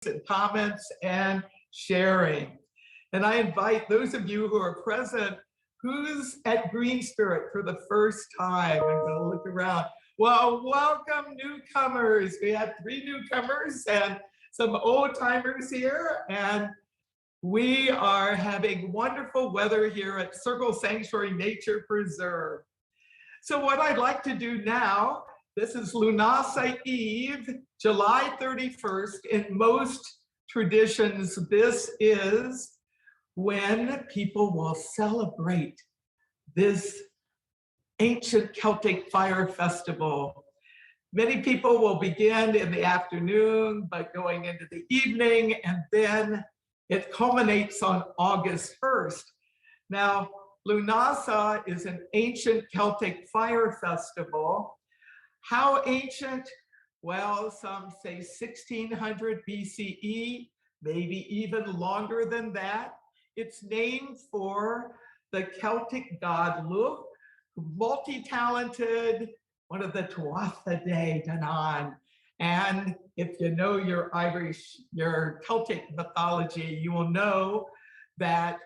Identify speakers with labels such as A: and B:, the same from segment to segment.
A: and comments and sharing. And I invite those of you who are present, who's at Green Spirit for the first time. I'm going to look around. Well, welcome newcomers. We have 3 newcomers and some old timers here. And we are having wonderful weather here at Circle Sanctuary Nature Preserve. So what I'd like to do now, this is Lughnasadh Eve, July 31st. In most traditions, this is when people will celebrate this ancient Celtic fire festival. Many people will begin in the afternoon, but going into the evening, and then it culminates on August 1st. Now, Lughnasadh is an ancient Celtic fire festival. How ancient? Well, some say 1600 BCE, maybe even longer than that. It's named for the Celtic god Lugh, multi-talented, one of the Tuatha De Danann. And if you know your Irish, your Celtic mythology, you will know that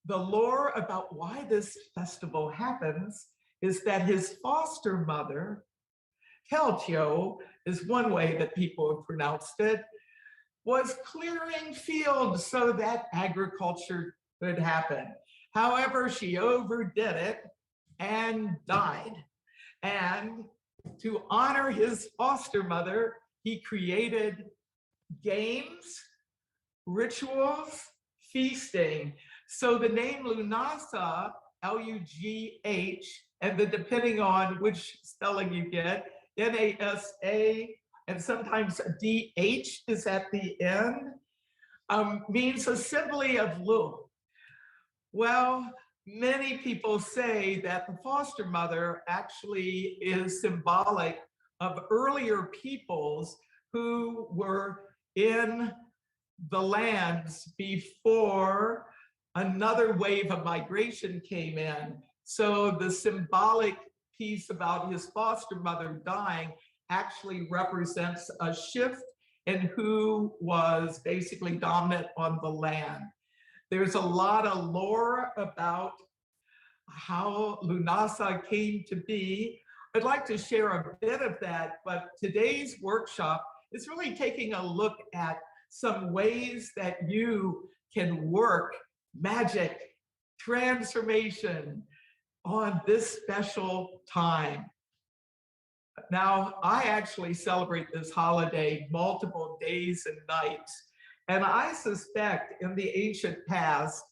A: the lore about why this festival happens is that his foster mother, Celtio is one way that people have pronounced it, was clearing fields so that agriculture could happen. However, she overdid it and died. And to honor his foster mother, he created games, rituals, feasting. So the name Lughnasadh, L-U-G-H, and then depending on which spelling you get, N-A-S-A, and sometimes a D-H is at the end, means assembly of Lugh. Well, many people say that the foster mother actually is symbolic of earlier peoples who were in the lands before another wave of migration came in. So the symbolic piece about his foster mother dying actually represents a shift in who was basically dominant on the land. There's a lot of lore about how Lughnasadh came to be. I'd like to share a bit of that, but today's workshop is really taking a look at some ways that you can work magic, transformation on this special time. Now, I actually celebrate this holiday multiple days and nights, and I suspect in the ancient past,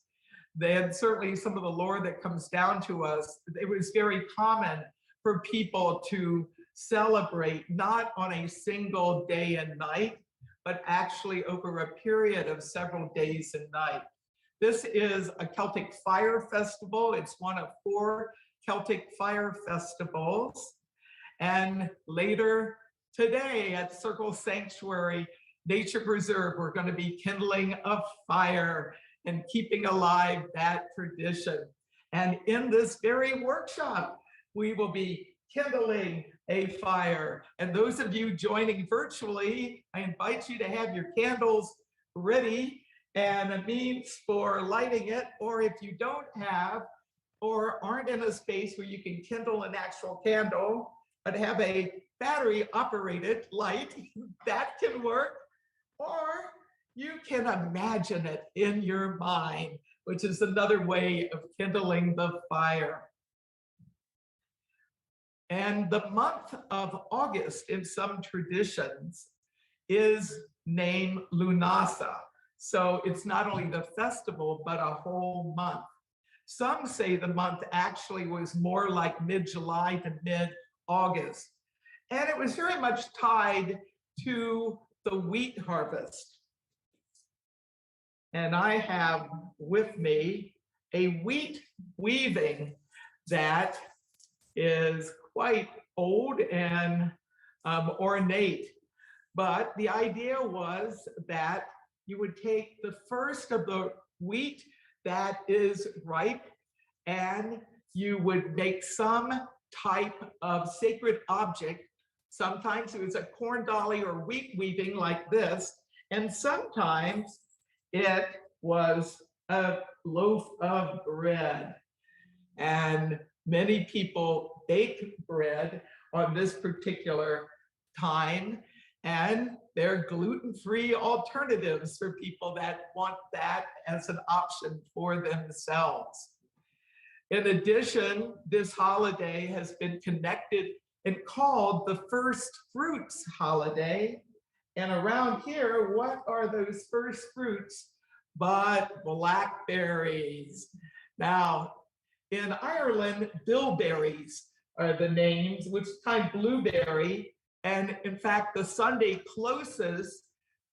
A: then certainly some of the lore that comes down to us, it was very common for people to celebrate not on a single day and night, but actually over a period of several days and nights. This is a Celtic fire festival. It's one of 4 Celtic fire festivals. And later today at Circle Sanctuary Nature Preserve, we're going to be kindling a fire and keeping alive that tradition. And in this very workshop, we will be kindling a fire. And those of you joining virtually, I invite you to have your candles ready and a means for lighting it, or if you don't have or aren't in a space where you can kindle an actual candle, but have a battery operated light, that can work. Or you can imagine it in your mind, which is another way of kindling the fire. And the month of August in some traditions is named Lughnasadh. So it's not only the festival, but a whole month. Some say the month actually was more like mid-July to mid-August. And it was very much tied to the wheat harvest. And I have with me a wheat weaving that is quite old and ornate. But the idea was that you would take the first of the wheat that is ripe and you would make some type of sacred object. Sometimes it was a corn dolly or wheat weaving like this, And sometimes it was a loaf of bread. And many people bake bread on this particular time, and they're gluten-free alternatives for people that want that as an option for themselves. In addition, this holiday has been connected and called the first fruits holiday. And around here, what are those first fruits but blackberries? Now, in Ireland, bilberries are the names, which is kind of blueberry. And in fact, the Sunday closest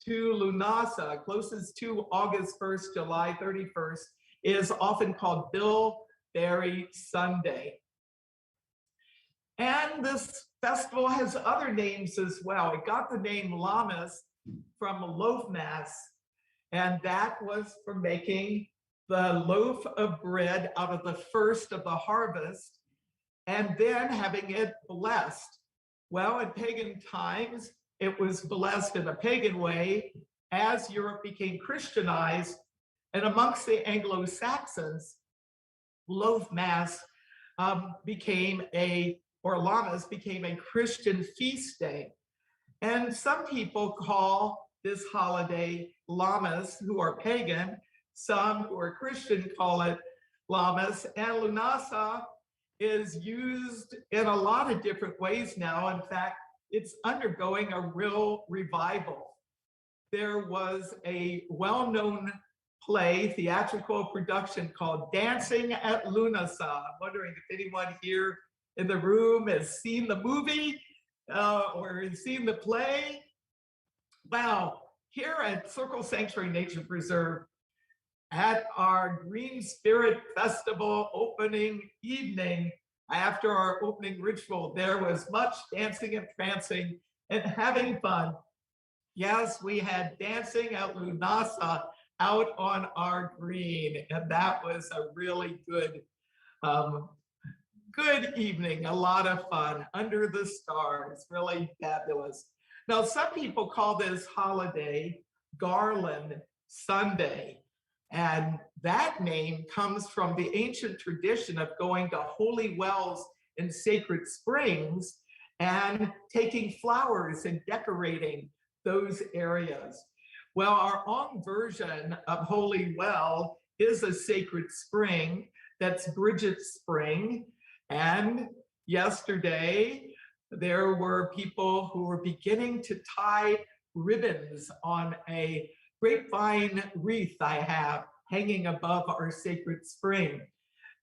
A: to Lughnasadh, closest to August 1st, July 31st, is often called Bilberry Sunday. And this festival has other names as well. It got the name Lammas from Lughnasadh, and that was for making the loaf of bread out of the first of the harvest and then having it blessed. Well, in pagan times, it was blessed in a pagan way as Europe became Christianized, and amongst the Anglo-Saxons, Lughnasadh Lammas became a Christian feast day. And some people call this holiday Lammas who are pagan. Some who are Christian call it Lammas. And Lughnasadh is used in a lot of different ways now. In fact, it's undergoing a real revival. There was a well-known play, theatrical production called Dancing at Lughnasadh. I'm wondering if anyone here in the room has seen the movie or has seen the play. Wow, here at Circle Sanctuary Nature Preserve, at our Green Spirit Festival opening evening, after our opening ritual, there was much dancing and prancing and having fun. Yes, we had dancing at Lughnasadh out on our green, and that was a really good evening, a lot of fun under the stars, really fabulous. Now, some people call this holiday Garland Sunday, and that name comes from the ancient tradition of going to holy wells and sacred springs and taking flowers and decorating those areas. Well, our own version of Holy Well is a sacred spring. That's Bridget's Spring. And yesterday, there were people who were beginning to tie ribbons on a grapevine wreath I have hanging above our sacred spring.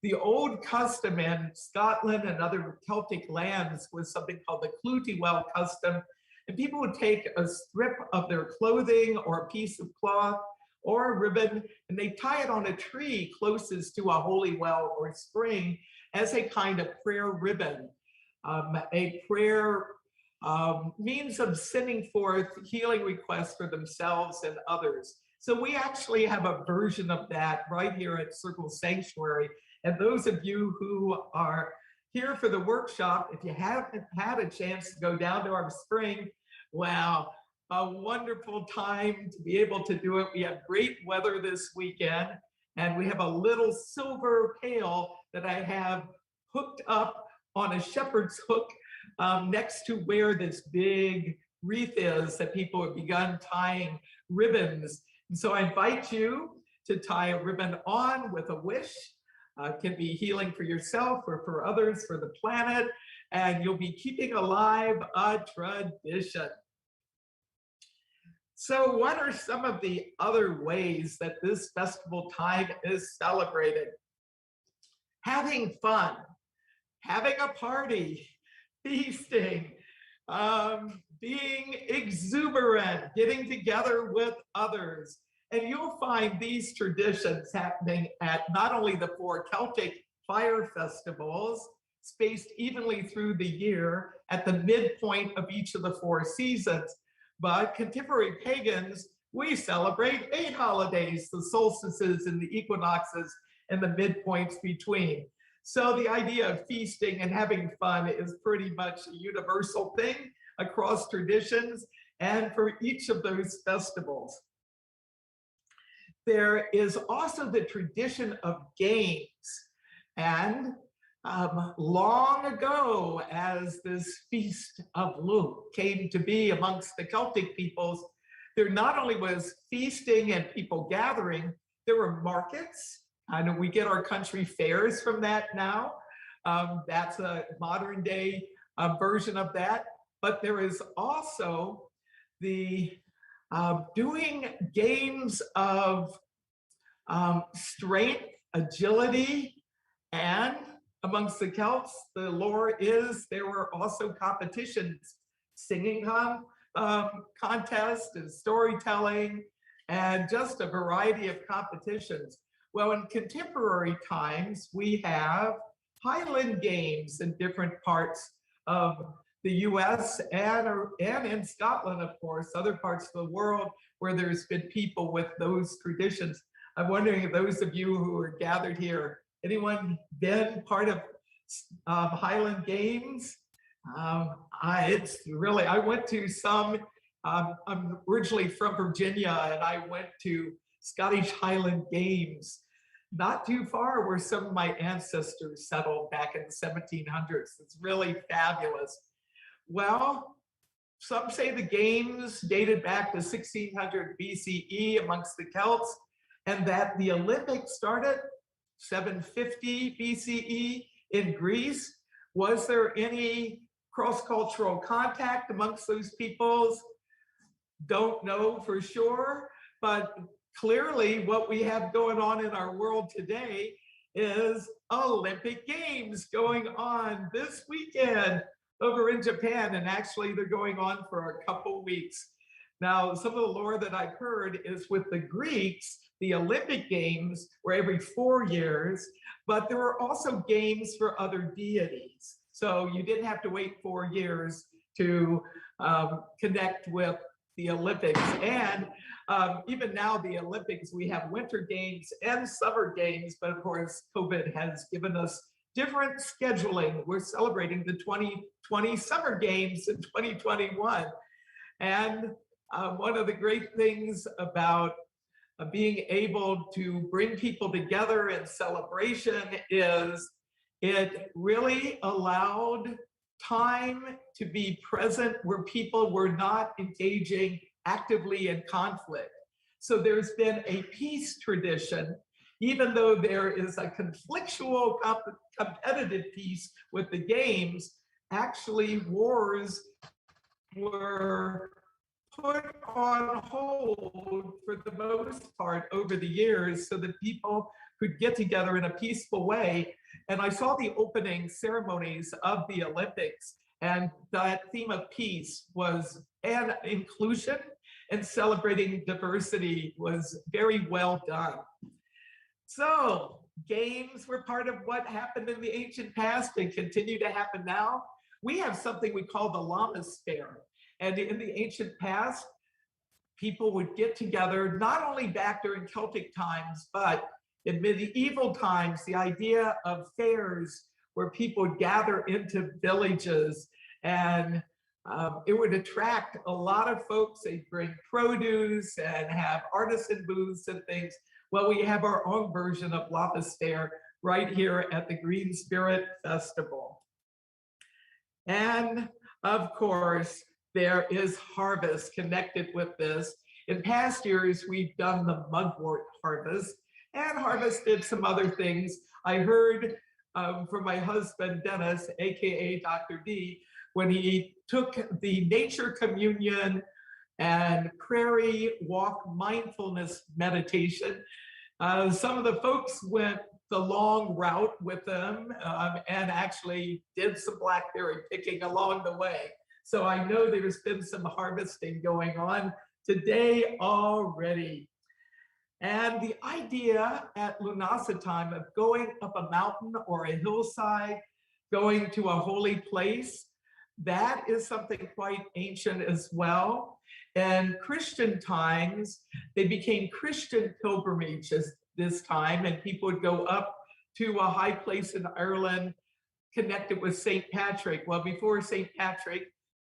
A: The old custom in Scotland and other Celtic lands was something called the Clootie Well custom. And people would take a strip of their clothing or a piece of cloth or a ribbon, and they tie it on a tree closest to a holy well or spring as a kind of prayer ribbon, a prayer means of sending forth healing requests for themselves and others. So we actually have a version of that right here at Circle Sanctuary. And those of you who are here for the workshop, if you haven't had a chance to go down to our spring, wow, a wonderful time to be able to do it. We have great weather this weekend, and we have a little silver pail that I have hooked up on a shepherd's hook next to where this big wreath is that people have begun tying ribbons. And so I invite you to tie a ribbon on with a wish. It can be healing for yourself or for others, for the planet, and you'll be keeping alive a tradition. So what are some of the other ways that this festival time is celebrated? Having fun, having a party, feasting, being exuberant, getting together with others. And you'll find these traditions happening at not only the 4 Celtic fire festivals, spaced evenly through the year at the midpoint of each of the 4 seasons, but contemporary pagans, we celebrate 8 holidays, the solstices and the equinoxes and the midpoints between. So the idea of feasting and having fun is pretty much a universal thing across traditions. and for each of those festivals. There is also the tradition of games. And long ago, as this Feast of Lugh came to be amongst the Celtic peoples, there not only was feasting and people gathering, there were markets. I know we get our country fairs from that now. That's a modern day version of that. But there is also the doing games of strength, agility, and amongst the Celts, the lore is there were also competitions, singing contests and storytelling, and just a variety of competitions. Well, in contemporary times, we have Highland games in different parts of the US and in Scotland, of course, other parts of the world where there's been people with those traditions. I'm wondering if those of you who are gathered here, anyone been part of Highland Games? It's really, I went to some, I'm originally from Virginia, and I went to Scottish Highland Games, not too far where some of my ancestors settled back in the 1700s. It's really fabulous. Well, some say the games dated back to 1600 BCE amongst the Celts, and that the Olympics started 750 BCE in Greece. Was there any cross-cultural contact amongst those peoples? Don't know for sure, but clearly what we have going on in our world today is Olympic Games going on this weekend over in Japan, and actually they're going on for a couple weeks. Now, some of the lore that I've heard is with the Greeks, the Olympic Games were every 4 years, but there were also games for other deities. So you didn't have to wait 4 years to connect with the Olympics. And even now, the Olympics, we have winter games and summer games, but of course, COVID has given us different scheduling. We're celebrating the 2020 Summer Games in 2021. And one of the great things about being able to bring people together in celebration is it really allowed time to be present where people were not engaging actively in conflict. So there's been a peace tradition, even though there is a conflictual competitive piece with the games. Actually, wars were put on hold for the most part over the years so that people could get together in a peaceful way. And I saw the opening ceremonies of the Olympics, and that theme of peace was, and inclusion and celebrating diversity was very well done. So games were part of what happened in the ancient past and continue to happen now. We have something we call the Lughnasadh. And in the ancient past, people would get together, not only back during Celtic times, but in medieval times, the idea of fairs where people would gather into villages, and it would attract a lot of folks. They'd bring produce and have artisan booths and things. Well, we have our own version of Lughnasadh right here at the Green Spirit Festival. And of course, there is harvest connected with this. In past years, we've done the mugwort harvest and harvested some other things. I heard from my husband, Dennis, AKA Dr. D, when he took the nature communion and prairie walk mindfulness meditation. Some of the folks went the long route with them and actually did some blackberry picking along the way. So I know there's been some harvesting going on today already. And the idea at Lughnasadh time of going up a mountain or a hillside, going to a holy place, that is something quite ancient as well. And Christian times, they became Christian pilgrimages this time, and people would go up to a high place in Ireland connected with St. Patrick. Well, before St. Patrick,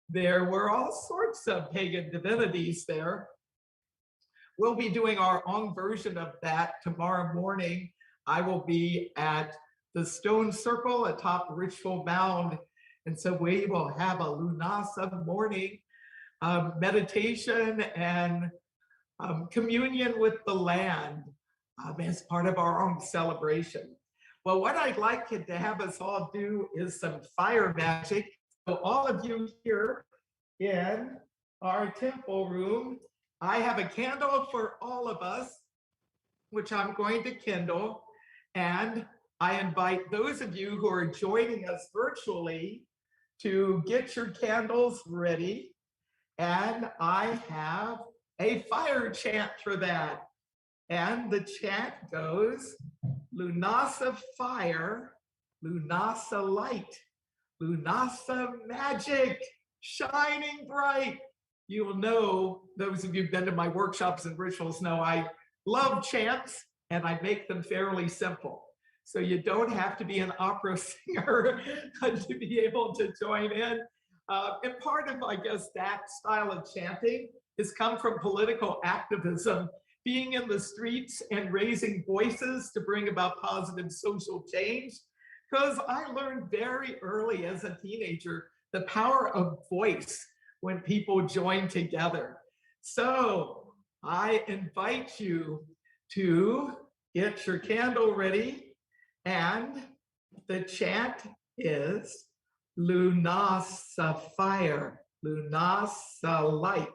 A: There were all sorts of pagan divinities there. We'll be doing our own version of that tomorrow morning. I will be at the stone circle atop Ritual Mound. And so we will have a Lughnasadh morning meditation and communion with the land as part of our own celebration. Well, what I'd like to have us all do is some fire magic. So all of you here in our temple room, I have a candle for all of us, which I'm going to kindle. And I invite those of you who are joining us virtually to get your candles ready. And I have a fire chant for that. And the chant goes, Lughnasadh fire, Lughnasadh light, Lughnasadh magic, shining bright. You will know, those of you who've been to my workshops and rituals know I love chants and I make them fairly simple. So you don't have to be an opera singer to be able to join in. And part of, I guess, that style of chanting has come from political activism, being in the streets and raising voices to bring about positive social change. Because I learned very early as a teenager the power of voice when people join together. So I invite you to get your candle ready, and the chant is Lughnasadh fire, Lughnasadh light,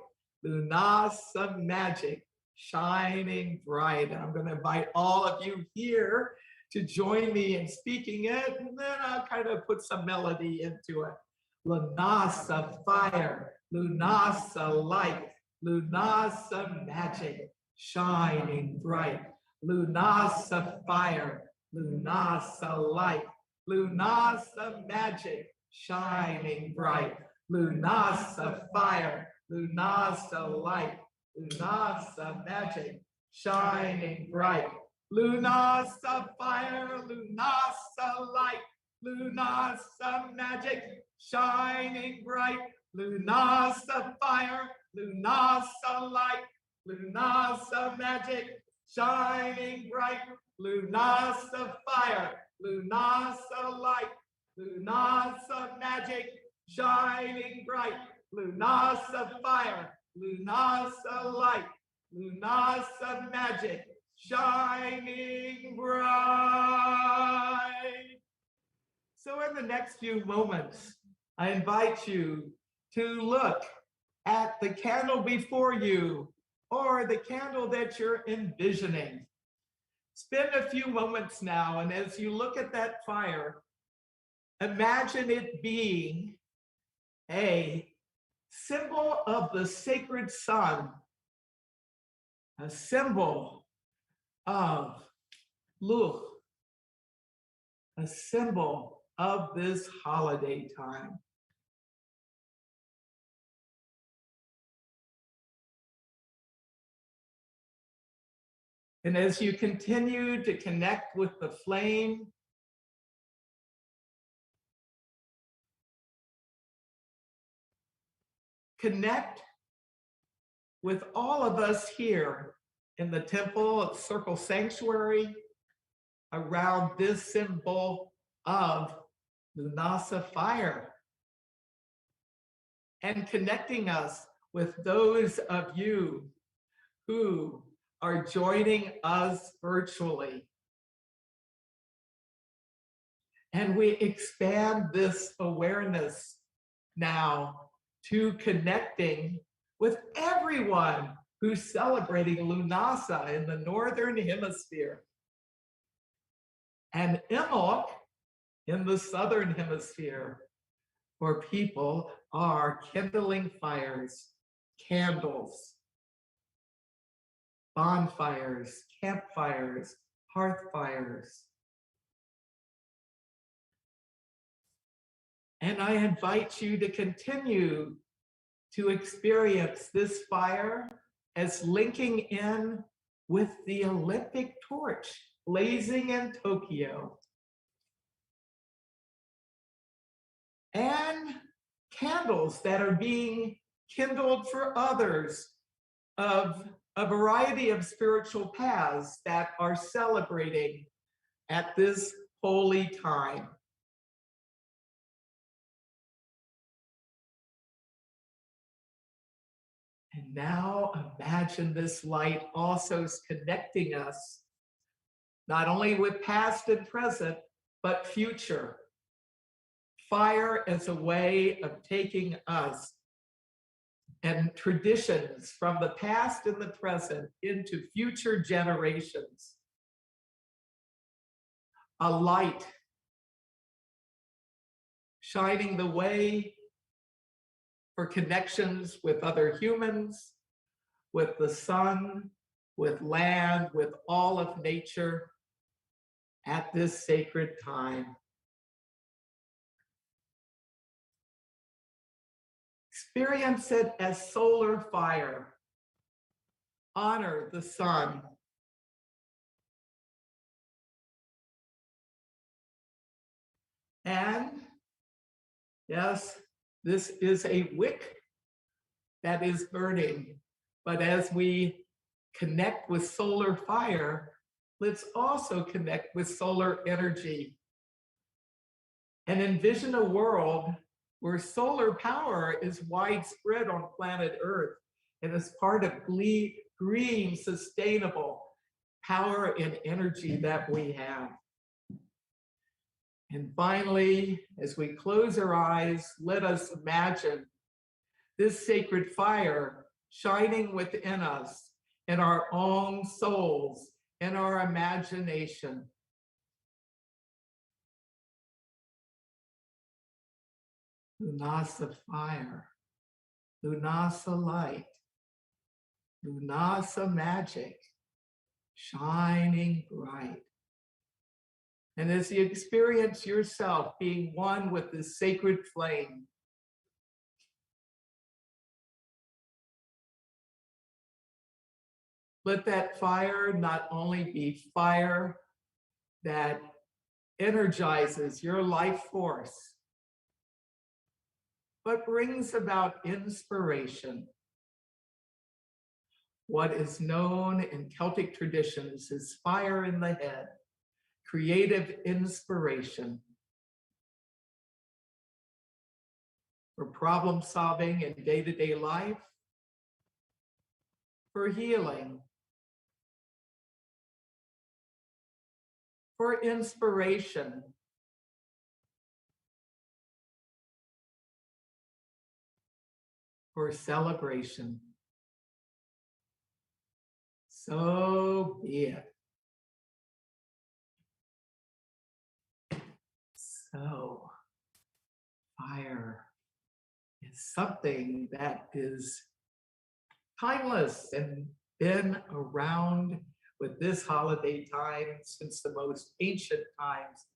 A: Lughnasadh magic, shining bright. And I'm going to invite all of you here to join me in speaking it, and then I'll kind of put some melody into it. Lughnasadh fire, Lughnasadh light, Lughnasadh magic, shining bright. Lughnasadh fire, Lughnasadh light, Lughnasadh magic, shining bright. Lughnasadh fire, Lughnasadh light, Lughnasadh magic, shining bright. Lughnasadh fire, Lughnasadh light, Lughnasadh magic, shining bright. Lughnasadh fire, Lughnasadh light, Lughnasadh magic, shining bright. Lughnasadh fire, Lughnasadh light, Lughnasadh magic, shining bright. Lughnasadh fire, Lughnasadh light, Lughnasadh magic, shining bright. So in the next few moments, I invite you to look at the candle before you or the candle that you're envisioning. Spend a few moments now, and as you look at that fire, imagine it being a symbol of the sacred sun, a symbol of Lugh, a symbol of this holiday time. And as you continue to connect with the flame, connect with all of us here in the temple at Circle Sanctuary around this symbol of Lughnasadh fire, and connecting us with those of you who are joining us virtually. And we expand this awareness now to connecting with everyone who's celebrating Lughnasadh in the Northern Hemisphere, and Imbolc in the Southern Hemisphere, where people are kindling fires, candles, bonfires, campfires, hearth fires. And I invite you to continue to experience this fire as linking in with the Olympic torch blazing in Tokyo. And candles that are being kindled for others of a variety of spiritual paths that are celebrating at this holy time. And now imagine this light also is connecting us not only with past and present, but future. Fire as a way of taking us and traditions from the past and the present into future generations. A light shining the way for connections with other humans, with the sun, with land, with all of nature at this sacred time. Experience it as solar fire. Honor the sun. And yes, this is a wick that is burning. But as we connect with solar fire, let's also connect with solar energy and envision a world where solar power is widespread on planet Earth and is part of green, sustainable power and energy that we have. And finally, as we close our eyes, let us imagine this sacred fire shining within us in our own souls, in our imagination. Lughnasadh fire, Lughnasadh light, Lughnasadh magic, shining bright. And as you experience yourself being one with this sacred flame, let that fire not only be fire that energizes your life force, but brings about inspiration. What is known in Celtic traditions as fire in the head, creative inspiration for problem solving in day-to-day life, for healing, for inspiration, for celebration. So be it. So, fire is something that is timeless and been around with this holiday time since the most ancient times.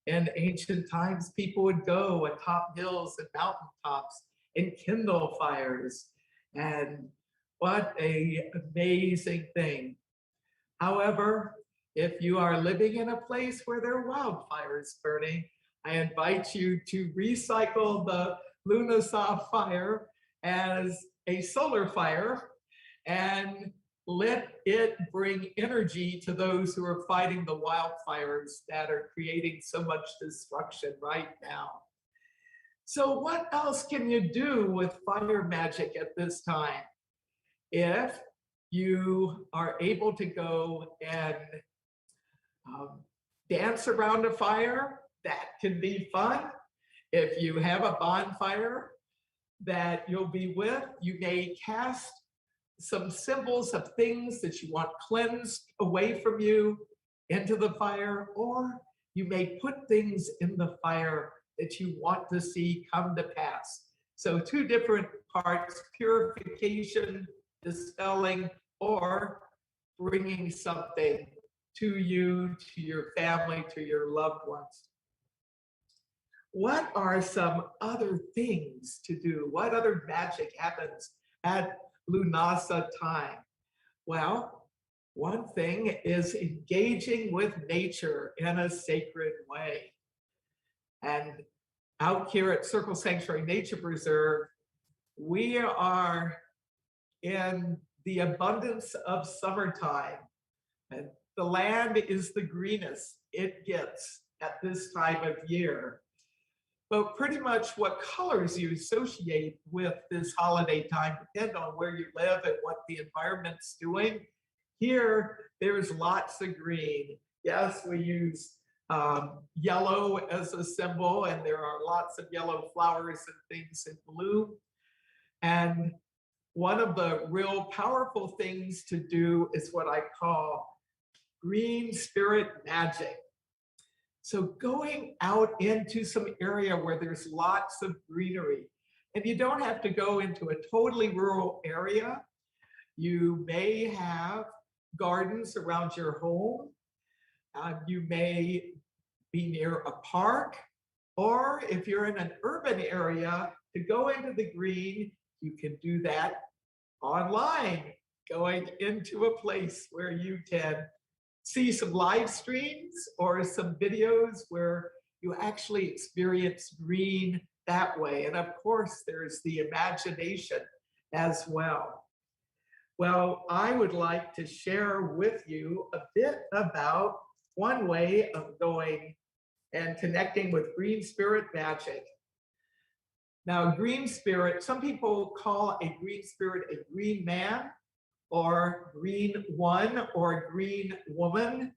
A: In ancient times, people would go atop hills and mountaintops and kindle fires. And what an amazing thing. However, if you are living in a place where there are wildfires burning, I invite you to recycle the Lughnasadh fire as a solar fire and let it bring energy to those who are fighting the wildfires that are creating so much destruction right now. So what else can you do with fire magic at this time? If you are able to go and dance around a fire, that can be fun. If you have a bonfire that you'll be with, you may cast some symbols of things that you want cleansed away from you into the fire, or you may put things in the fire that you want to see come to pass. So two different parts: purification, dispelling, or bringing something to you, to your family, to your loved ones. What are some other things to do? What other magic happens at Lughnasadh time? Well, one thing is engaging with nature in a sacred way. And out here at Circle Sanctuary Nature Preserve, we are in the abundance of summertime. And the land is the greenest it gets at this time of year. But pretty much what colors you associate with this holiday time depend on where you live and what the environment's doing. Here, there's lots of green. Yes, we use yellow as a symbol, and there are lots of yellow flowers and things in bloom. And one of the real powerful things to do is what I call green spirit magic. So going out into some area where there's lots of greenery, and you don't have to go into a totally rural area. You may have gardens around your home. You may be near a park, or if you're in an urban area, to go into the green, you can do that online, going into a place where you can see some live streams or some videos where you actually experience green that way. And of course, there's the imagination as well. Well, I would like to share with you a bit about one way of going and connecting with green spirit magic. Now, green spirit, some people call a green spirit a green man, or green one, or green woman.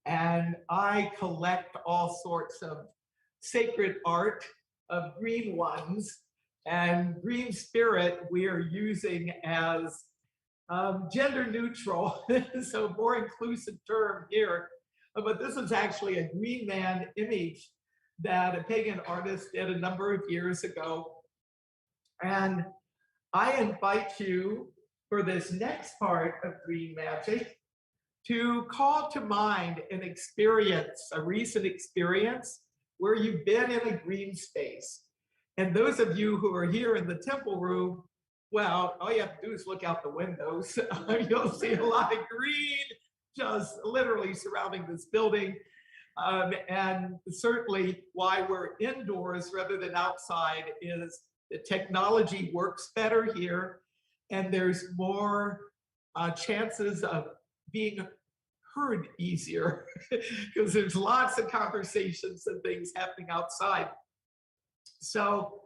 A: And I collect all sorts of sacred art of green ones. And green spirit we are using as gender neutral, so more inclusive term here. But this is actually a green man image that a pagan artist did a number of years ago. And I invite you for this next part of green magic to call to mind an experience, a recent experience where you've been in a green space. And those of you who are here in the temple room, well, all you have to do is look out the windows. You'll see a lot of green just literally surrounding this building. And certainly why we're indoors rather than outside is the technology works better here, and there's more chances of being heard easier because there's lots of conversations and things happening outside. So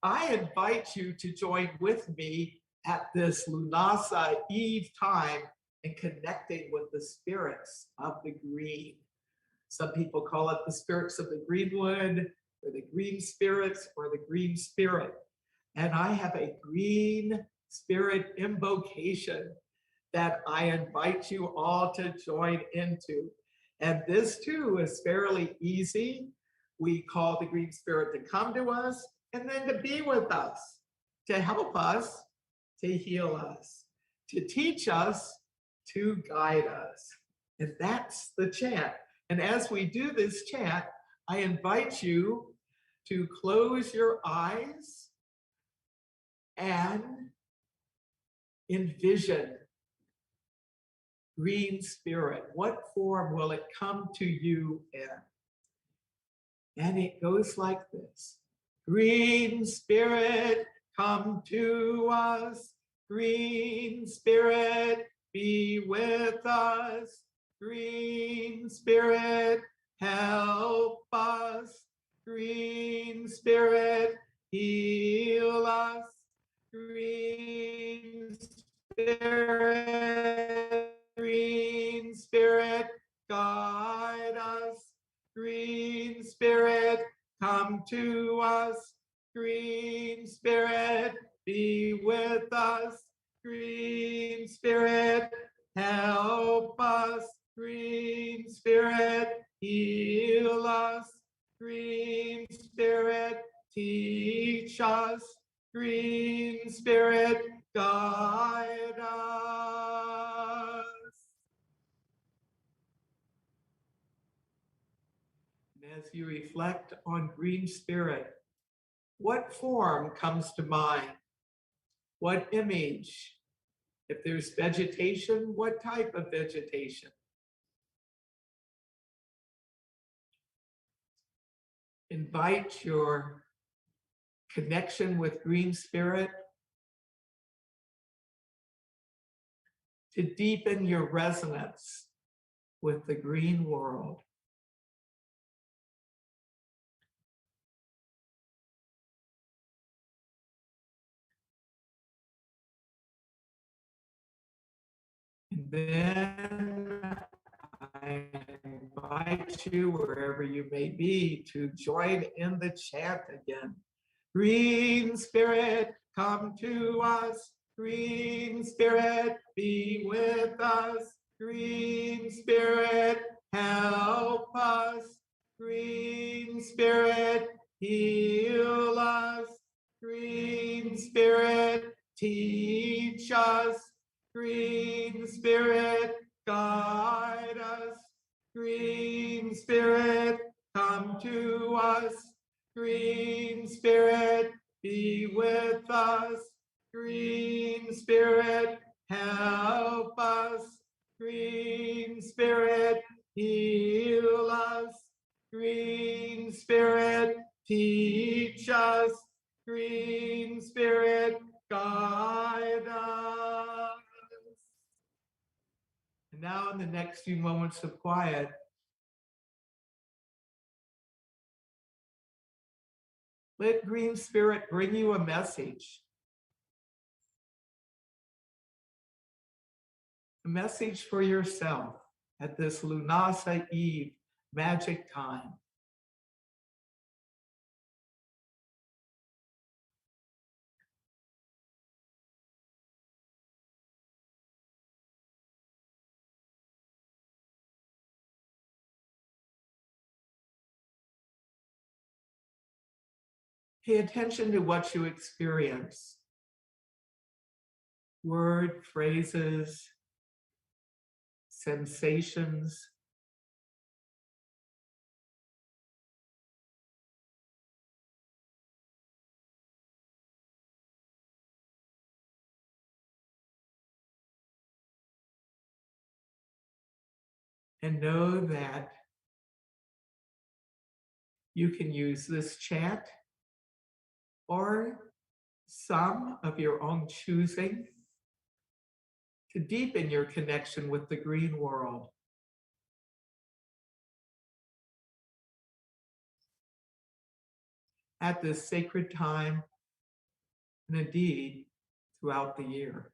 A: I invite you to join with me at this Lughnasadh Eve time and connecting with the spirits of the green. Some people call it the spirits of the greenwood, or the green spirits, or the green spirit. And I have a green spirit invocation that I invite you all to join into. And this too is fairly easy. We call the green spirit to come to us and then to be with us, to help us, to heal us, to teach us, to guide us. And that's the chant. And as we do this chant, I invite you to close your eyes and envision green spirit. What form will it come to you in? And it goes like this. Green spirit, come to us. Green spirit, be with us. Green spirit, help us. Green spirit, heal us. Green spirit, guide us. Green spirit, come to us. Green spirit, be with us. Green spirit, help us. Green spirit, heal us. Green spirit, teach us. Green spirit, guide us. And as you reflect on green spirit, what form comes to mind? What image? If there's vegetation, what type of vegetation? Invite your connection with green spirit, to deepen your resonance with the green world. And then I invite you, wherever you may be, to join in the chant again. Green spirit, come to us. Green spirit, be with us. Green spirit, help us. Green spirit, heal us. Green spirit, teach us. Green spirit, guide us. Green spirit, come to us. Green spirit, be with us. Green spirit, help us. Green spirit, heal us. Green spirit, teach us. Green spirit, guide us. And now in the next few moments of quiet, let green spirit bring you a message. A message for yourself at this Lughnasadh Eve magic time. Pay attention to what you experience. Word, phrases, sensations. And know that you can use this chant or some of your own choosing to deepen your connection with the green world. At this sacred time, and indeed throughout the year.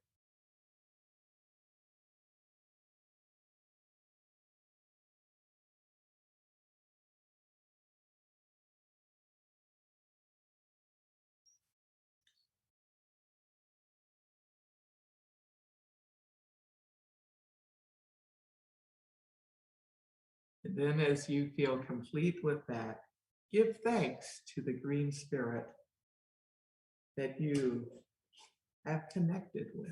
A: And then as you feel complete with that, give thanks to the green spirit that you have connected with.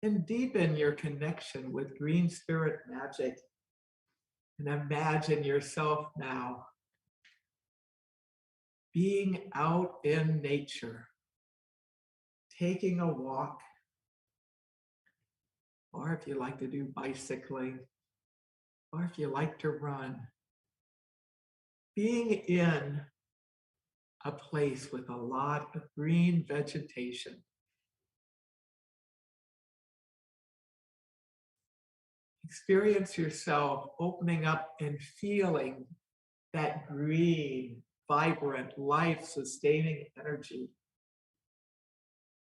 A: And deepen your connection with green spirit magic. And imagine yourself now being out in nature, taking a walk, or if you like to do bicycling, or if you like to run, being in a place with a lot of green vegetation. Experience yourself opening up and feeling that green, vibrant, life-sustaining energy.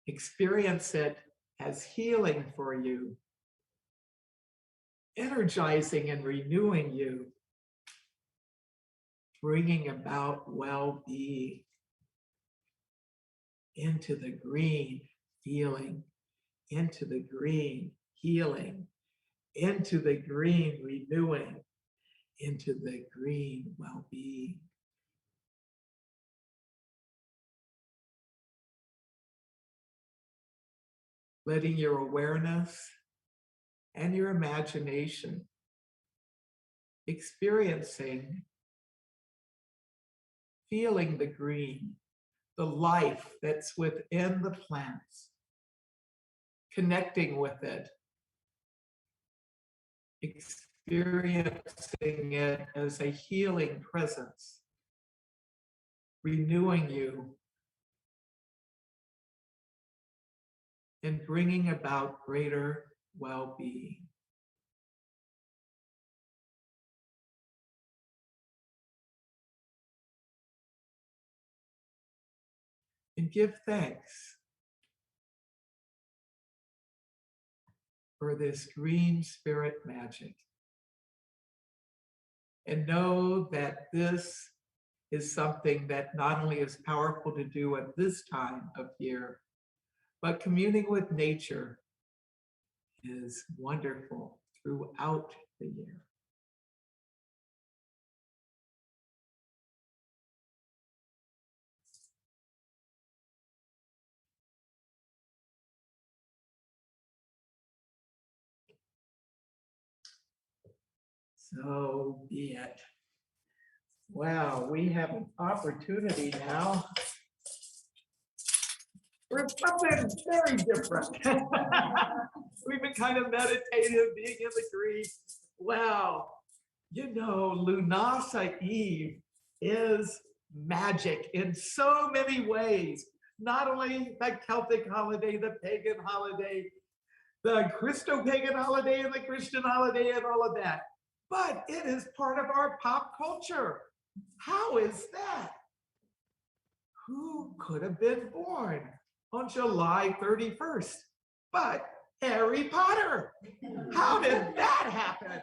A: Experience it as healing for you, energizing and renewing you, bringing about well-being into the green, feeling, into the green, healing, into the green, renewing, into the green, well-being. Letting your awareness and your imagination experiencing, feeling the green, the life that's within the plants, connecting with it, experiencing it as a healing presence, renewing you, and bringing about greater well-being. And give thanks for this green spirit magic. And know that this is something that not only is powerful to do at this time of year, but communing with nature is wonderful throughout the year. So be it. Wow, we have an opportunity now for something very different. We've been kind of meditative, being in the Greek. Wow, you know, Lughnasadh is magic in so many ways. Not only the Celtic holiday, the pagan holiday, the Christo-pagan holiday, and the Christian holiday, and all of that, but it is part of our pop culture. How is that? Who could have been born on July 31st but Harry Potter? How did that happen?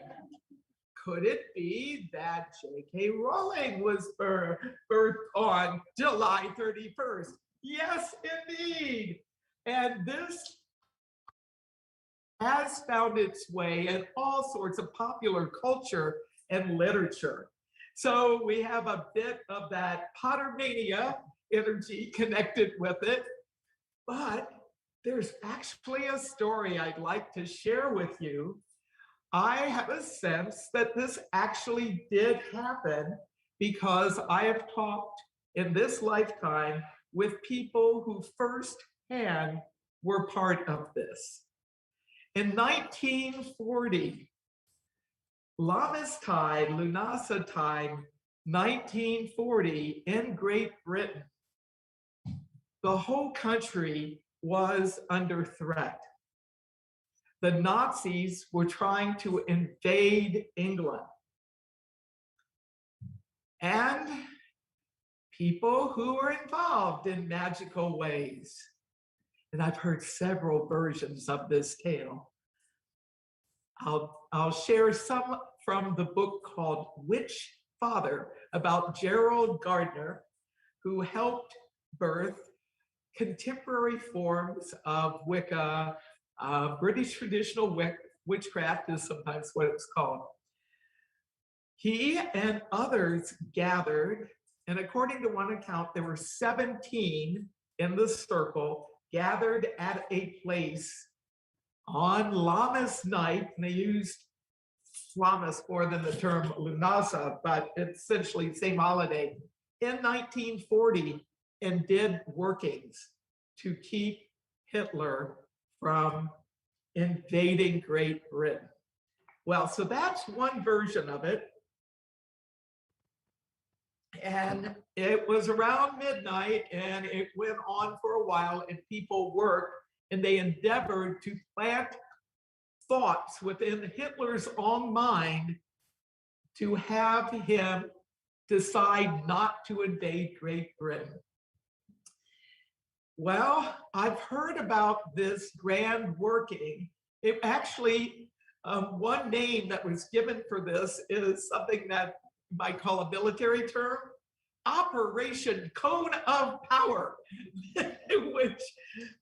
A: Could it be that J.K. Rowling was birthed on July 31st? Yes, indeed. And this has found its way in all sorts of popular culture and literature. So we have a bit of that Pottermania energy connected with it, but there's actually a story I'd like to share with you. I have a sense that this actually did happen because I have talked in this lifetime with people who firsthand were part of this. In 1940, Lughnasadh time, 1940, in Great Britain, the whole country was under threat. The Nazis were trying to invade England. And people who were involved in magical ways, and I've heard several versions of this tale. I'll share some from the book called Witch Father about Gerald Gardner, who helped birth contemporary forms of Wicca. British traditional witchcraft is sometimes what it's called. He and others gathered, and according to one account, there were 17 in the circle gathered at a place on Lammas night, and they used Lammas more than the term Lughnasadh, but it's essentially the same holiday, in 1940, and did workings to keep Hitler from invading Great Britain. Well, so that's one version of it. And it was around midnight, and it went on for a while, and people worked, and they endeavored to plant thoughts within Hitler's own mind to have him decide not to invade Great Britain. Well, I've heard about this grand working. It actually, one name that was given for this is something that you might call a military term, Operation Cone of Power, which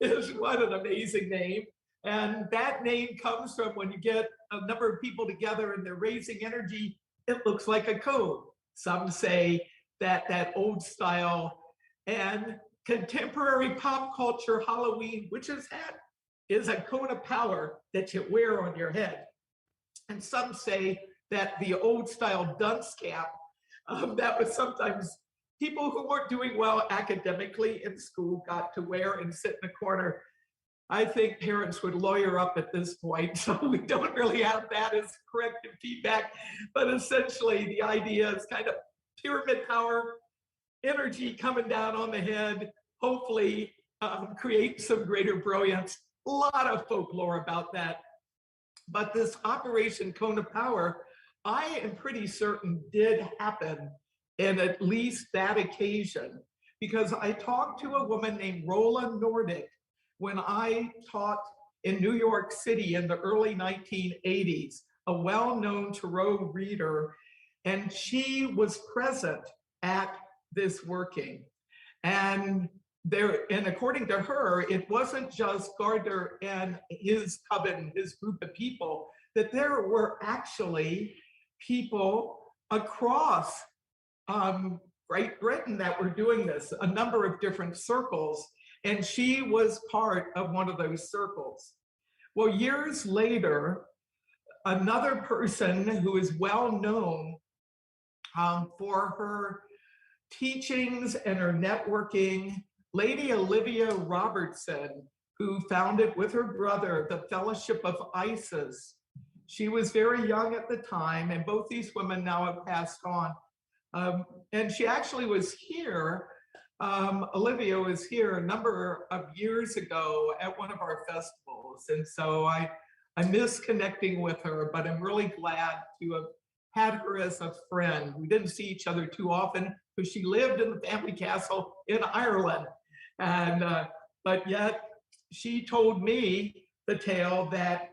A: is what an amazing name. And that name comes from when you get a number of people together and they're raising energy, it looks like a cone. Some say that old style and contemporary pop culture Halloween witch's hat is a cone of power that you wear on your head. And some say that the old style dunce cap that was sometimes people who weren't doing well academically in school got to wear and sit in a corner. I think parents would lawyer up at this point, so we don't really have that as corrective feedback. But essentially, the idea is kind of pyramid power, energy coming down on the head, hopefully create some greater brilliance. A lot of folklore about that. But this Operation Cone of Power, I am pretty certain did happen in at least that occasion, because I talked to a woman named Roland Nordic when I taught in New York City in the early 1980s, a well-known tarot reader, and she was present at this working. And according to her, it wasn't just Gardner and his coven, his group of people, that there were actually people across Great Britain that were doing this, a number of different circles, and she was part of one of those circles. Well, years later, another person who is well known for her teachings and her networking, Lady Olivia Robertson, who founded with her brother the Fellowship of Isis. She was very young at the time, and both these women now have passed on. And she actually was here, Olivia was here a number of years ago at one of our festivals. And so I miss connecting with her, but I'm really glad to have had her as a friend. We didn't see each other too often because she lived in the family castle in Ireland. And, but yet she told me the tale that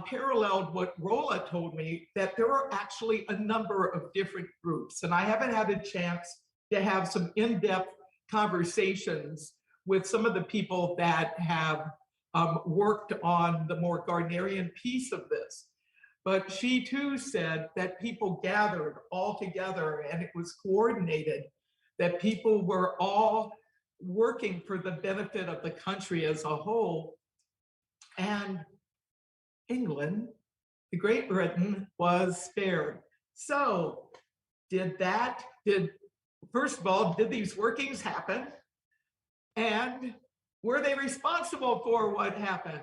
A: paralleled what Rolla told me, that there are actually a number of different groups. And I haven't had a chance to have some in-depth conversations with some of the people that have worked on the more Gardnerian piece of this. But she too said that people gathered all together and it was coordinated, that people were all working for the benefit of the country as a whole. And England, the Great Britain, was spared. So first of all, did these workings happen? And were they responsible for what happened?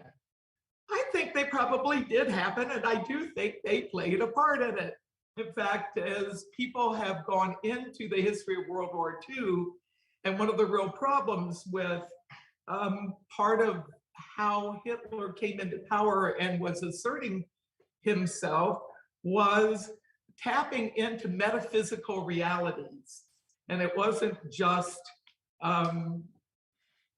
A: I think they probably did happen, and I do think they played a part in it. In fact, as people have gone into the history of World War II, and one of the real problems with part of how Hitler came into power and was asserting himself was tapping into metaphysical realities. And it wasn't just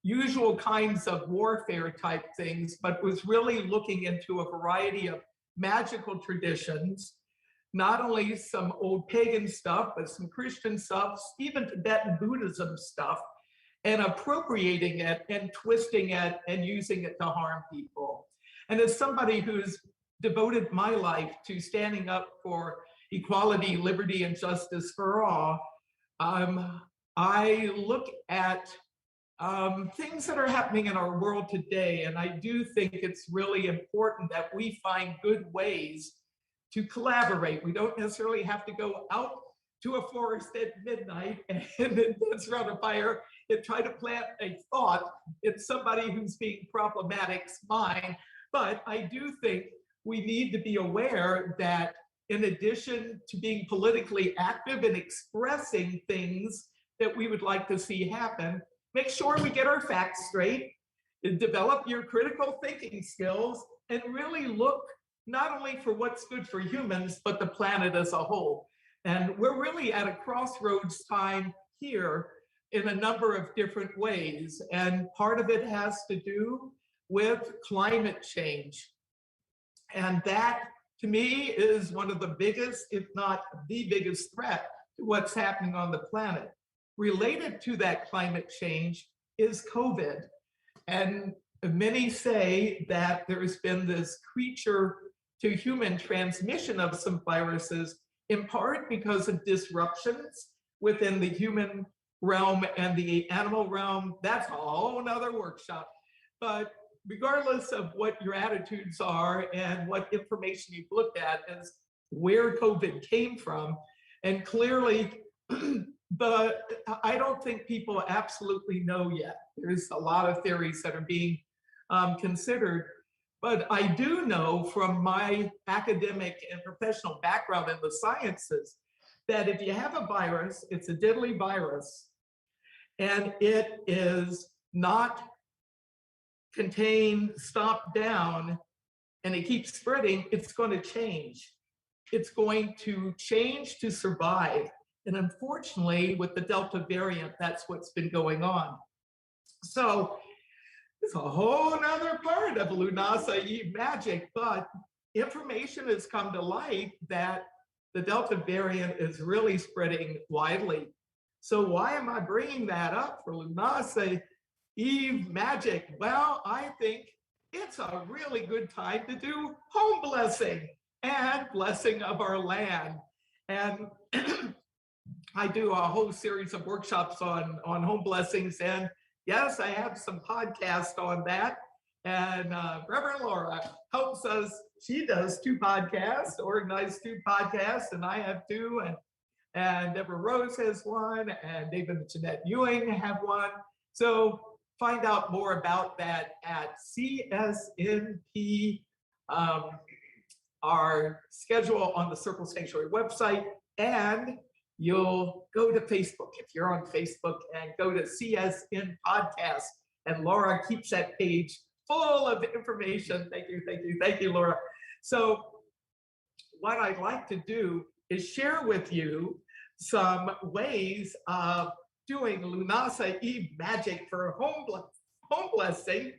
A: usual kinds of warfare type things, but was really looking into a variety of magical traditions, not only some old pagan stuff, but some Christian stuff, even Tibetan Buddhism stuff, and appropriating it and twisting it and using it to harm people. And as somebody who's devoted my life to standing up for equality, liberty, and justice for all, I look at things that are happening in our world today, and I do think it's really important that we find good ways to collaborate. We don't necessarily have to go out to a forest at midnight and dance around a fire and try to plant a thought in somebody who's being problematic's mind. But I do think we need to be aware that in addition to being politically active and expressing things that we would like to see happen, make sure we get our facts straight, and develop your critical thinking skills, and really look not only for what's good for humans, but the planet as a whole. And we're really at a crossroads time here in a number of different ways. And part of it has to do with climate change. And that, to me, is one of the biggest, if not the biggest threat to what's happening on the planet. Related to that climate change is COVID. And many say that there has been this creature to human transmission of some viruses, in part because of disruptions within the human realm and the animal realm. That's a whole nother workshop. But regardless of what your attitudes are and what information you've looked at, is where COVID came from. And clearly, I don't think people absolutely know yet. There's a lot of theories that are being considered, but I do know from my academic and professional background in the sciences that if you have a virus, it's a deadly virus, and it is not contained, stopped down, and it keeps spreading, it's going to change. It's going to change to survive. And unfortunately, with the Delta variant, that's what's been going on. So it's a whole nother part of Lughnasadh magic, but information has come to light that the Delta variant is really spreading widely. So why am I bringing that up for Lughnasadh magic? Well, I think it's a really good time to do home blessing and blessing of our land. And I do a whole series of workshops on home blessings. And yes, I have some podcasts on that. And Reverend Laura helps us. She does 2 podcasts, organized 2 podcasts, and I have 2. And Deborah Rose has 1, and David and Jeanette Ewing have 1. So find out more about that at CSNP, our schedule on the Circle Sanctuary website, and you'll go to Facebook if you're on Facebook and go to CSN Podcast, and Laura keeps that page full of information. Thank you, Laura. So what I'd like to do is share with you some ways of doing Lughnasadh magic for home blessing.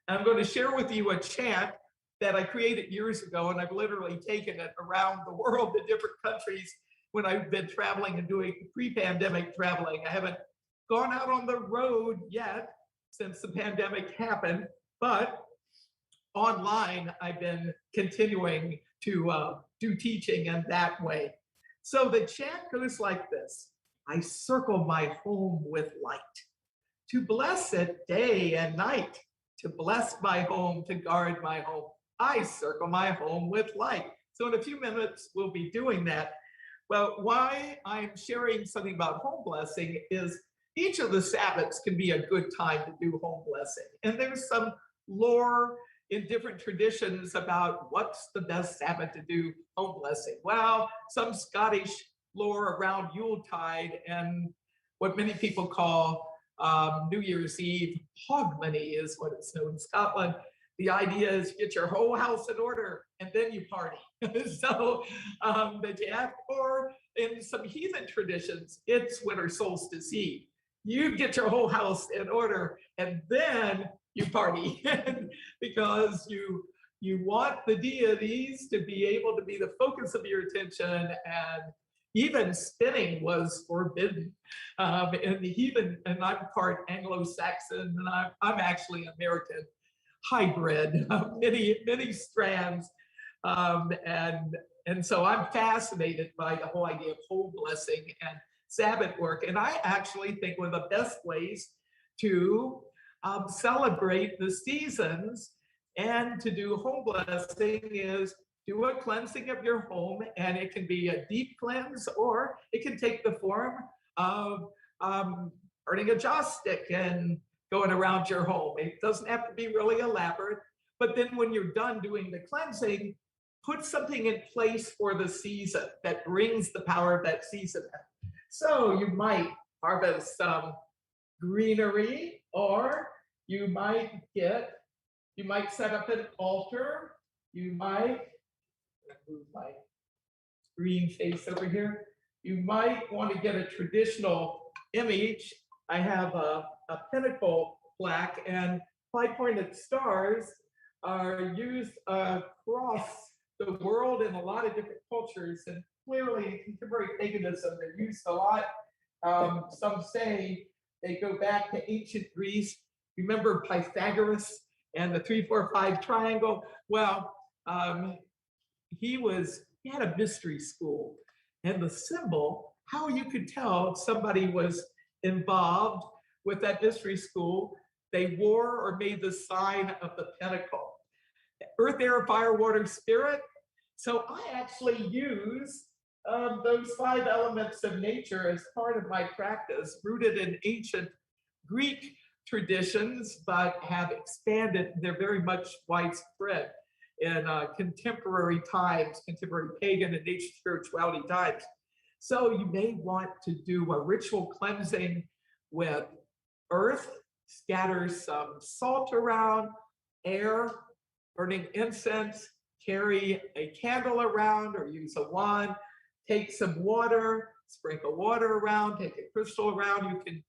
A: I'm going to share with you a chant that I created years ago, and I've literally taken it around the world to different countries when I've been traveling and doing pre-pandemic traveling. I haven't gone out on the road yet since the pandemic happened, but online I've been continuing to do teaching in that way. So the chant goes like this: I circle my home with light, to bless it day and night, to bless my home, to guard my home. I circle my home with light. So in a few minutes, we'll be doing that. Well, why I'm sharing something about home blessing is each of the Sabbaths can be a good time to do home blessing. And there's some lore in different traditions about what's the best Sabbath to do home blessing. Well, some Scottish lore around Yuletide and what many people call New Year's Eve, Hogmanay is what it's known in Scotland. The idea is get your whole house in order and then you party. So that you have, or in some heathen traditions, it's winter solstice eve. You get your whole house in order and then you party because you want the deities to be able to be the focus of your attention, and even spinning was forbidden in the heathen. And I'm part Anglo-Saxon, and I'm actually American hybrid, many strands, and so I'm fascinated by the whole idea of home blessing and Sabbath work. And I actually think one of the best ways to celebrate the seasons and to do home blessing is do a cleansing of your home, and it can be a deep cleanse, or it can take the form of burning a joss stick and going around your home. It doesn't have to be really elaborate, but then when you're done doing the cleansing, put something in place for the season that brings the power of that season. So you might harvest some greenery, or you might set up an altar. You might move my green face over here. You might want to get a traditional image. I have a pinnacle plaque, and 5-pointed stars are used across the world in a lot of different cultures, and clearly in contemporary paganism they're used a lot. Some say they go back to ancient Greece. Remember Pythagoras and the 3, 4, 5 triangle? Well, he had a mystery school, and the symbol, how you could tell if somebody was involved with that mystery school, they wore or made the sign of the pentacle. Earth, air, fire, water, spirit. So I actually use those 5 elements of nature as part of my practice, rooted in ancient Greek traditions, but have expanded. They're very much widespread in contemporary times, contemporary pagan and ancient spirituality times. So you may want to do a ritual cleansing with earth, scatter some salt around, air, burning incense, carry a candle around or use a wand, take some water, sprinkle water around, take a crystal around. You can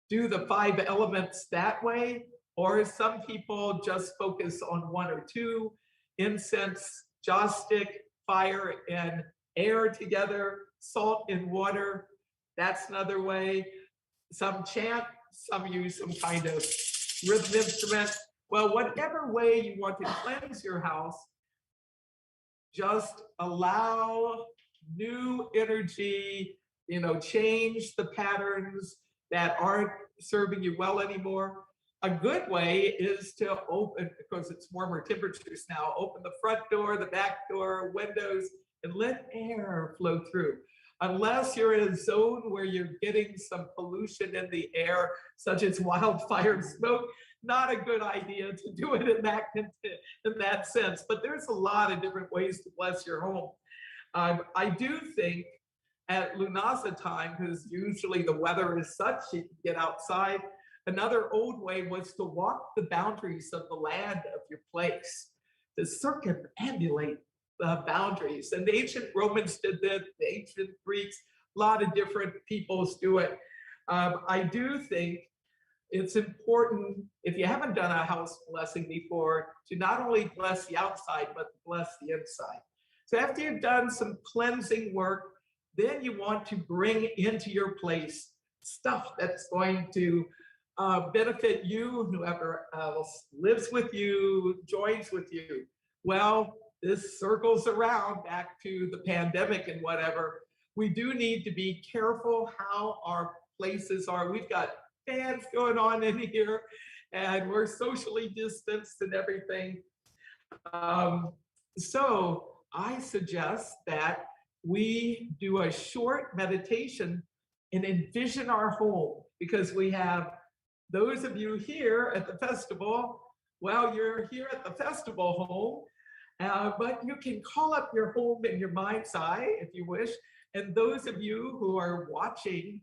A: do the 5 elements that way, or some people just focus on 1 or 2, incense, joss stick, fire, and air together, salt and water. That's another way. Some chant, some use some kind of rhythm instrument. Well, whatever way you want to cleanse your house, just allow new energy, change the patterns that aren't serving you well anymore. A good way is to open, because it's warmer temperatures now, open the front door, the back door, windows, and let air flow through. Unless you're in a zone where you're getting some pollution in the air, such as wildfire smoke, not a good idea to do it in that sense. But there's a lot of different ways to bless your home. I do think at Lughnasadh time, because usually the weather is such you can get outside, another old way was to walk the boundaries of the land of your place, to circumambulate the boundaries. And the ancient Romans did that, the ancient Greeks, a lot of different peoples do it. I do think it's important, if you haven't done a house blessing before, to not only bless the outside, but bless the inside. So after you've done some cleansing work, then you want to bring into your place stuff that's going to benefit you, whoever else lives with you, joins with you. Well, this circles around back to the pandemic and whatever. We do need to be careful how our places are. We've got fans going on in here, and we're socially distanced and everything. So I suggest that we do a short meditation and envision our home, because we have those of you here at the festival. Well, you're here at the festival home, but you can call up your home in your mind's eye if you wish. And those of you who are watching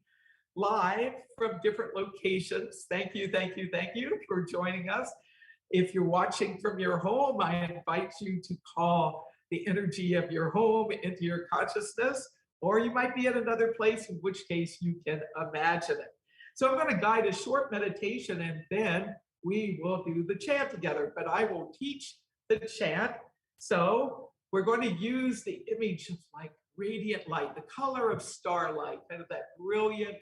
A: live from different locations, thank you for joining us. If you're watching from your home, I invite you to call the energy of your home into your consciousness, or you might be at another place, in which case you can imagine it. So I'm going to guide a short meditation, and then we will do the chant together, but I will teach the chant. So we're going to use the image of like radiant light, the color of starlight, kind of that brilliant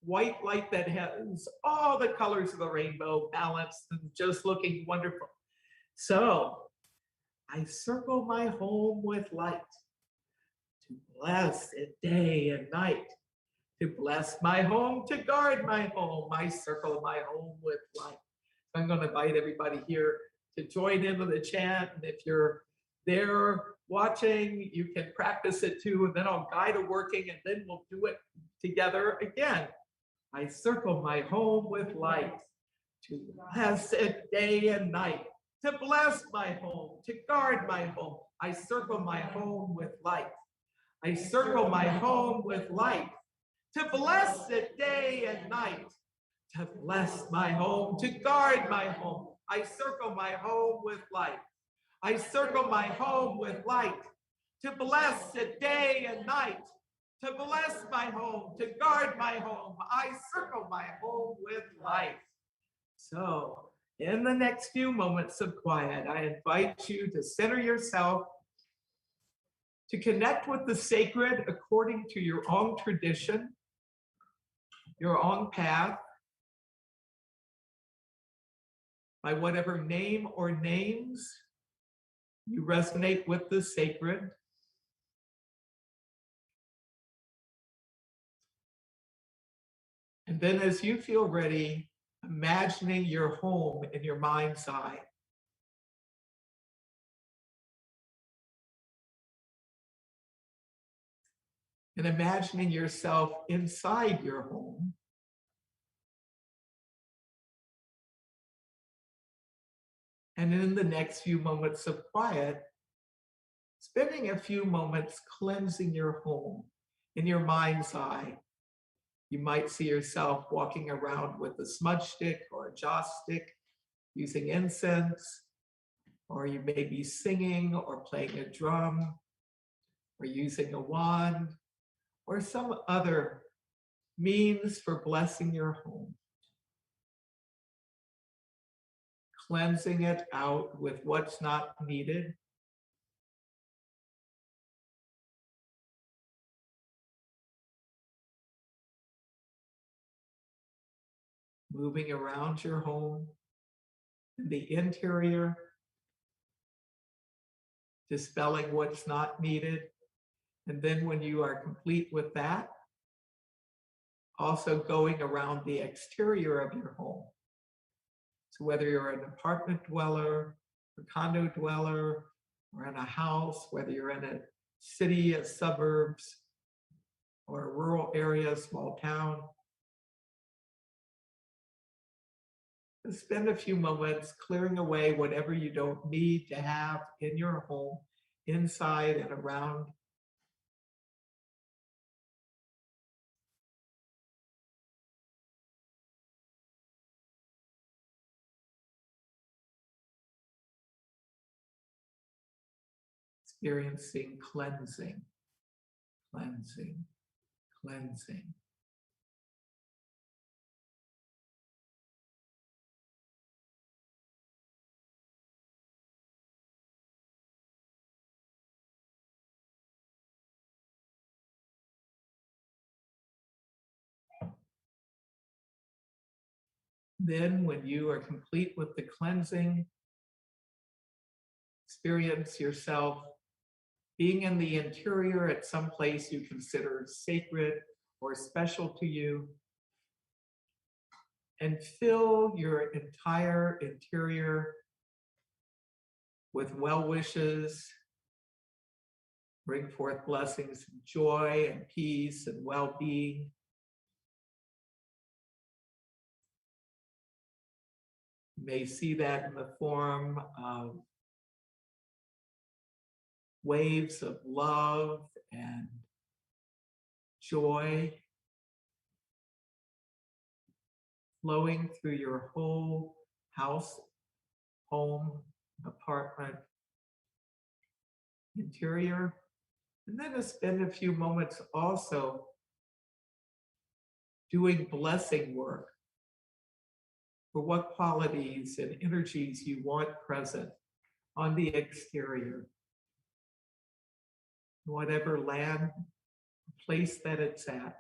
A: white light that has all the colors of the rainbow balanced and just looking wonderful. So I circle my home with light to bless it day and night, to bless my home, to guard my home. I circle my home with light. So I'm going to invite everybody here to join in with the chant. And if you're there watching, you can practice it too. And then I'll guide a working, and then we'll do it together again. I circle my home with light to bless it day and night, to bless my home, to guard my home. I circle my home with light. I circle my home with light, to bless it day and night, to bless my home, to guard my home. I circle my home with light. I circle my home with light, to bless it day and night, to bless my home, to guard my home. I circle my home with light. So in the next few moments of quiet, I invite you to center yourself, to connect with the sacred according to your own tradition, your own path, by whatever name or names you resonate with the sacred. And then as you feel ready, imagining your home in your mind's eye. and imagining yourself inside your home. And in the next few moments of quiet, spending a few moments cleansing your home in your mind's eye. You might see yourself walking around with a smudge stick or a joss stick, using incense, or you may be singing or playing a drum, or using a wand, or some other means for blessing your home. Cleansing it out with what's not needed. Moving around your home, in the interior, dispelling what's not needed. And then when you are complete with that, also going around the exterior of your home. So whether you're an apartment dweller, a condo dweller, or in a house, whether you're in a city, a suburbs, or a rural area, small town, just spend a few moments clearing away whatever you don't need to have in your home, inside and around. Experiencing cleansing, cleansing, cleansing. Then when you are complete with the cleansing, experience yourself being in the interior at some place you consider sacred or special to you, and fill your entire interior with well wishes. Bring forth blessings of joy and peace and well-being. You may see that in the form of waves of love and joy flowing through your whole house, home, apartment, interior. And then to spend a few moments also doing blessing work for what qualities and energies you want present on the exterior. Whatever land, place that it's at.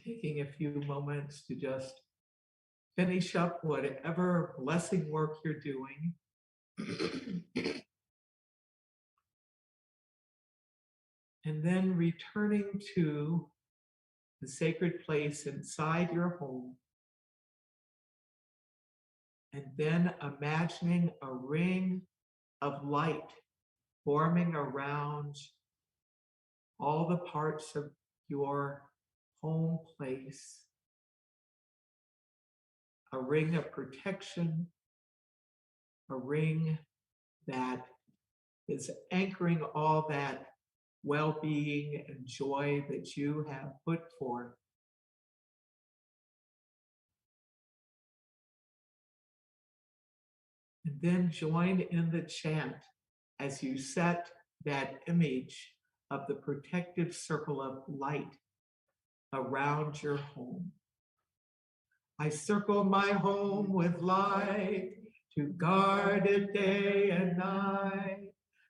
A: Taking a few moments to just finish up whatever blessing work you're doing. And then returning to the sacred place inside your home. And then imagining a ring of light forming around all the parts of your home place. A ring of protection, a ring that is anchoring all that well-being and joy that you have put forth. And then join in the chant as you set that image of the protective circle of light around your home. I circle my home with light to guard it day and night.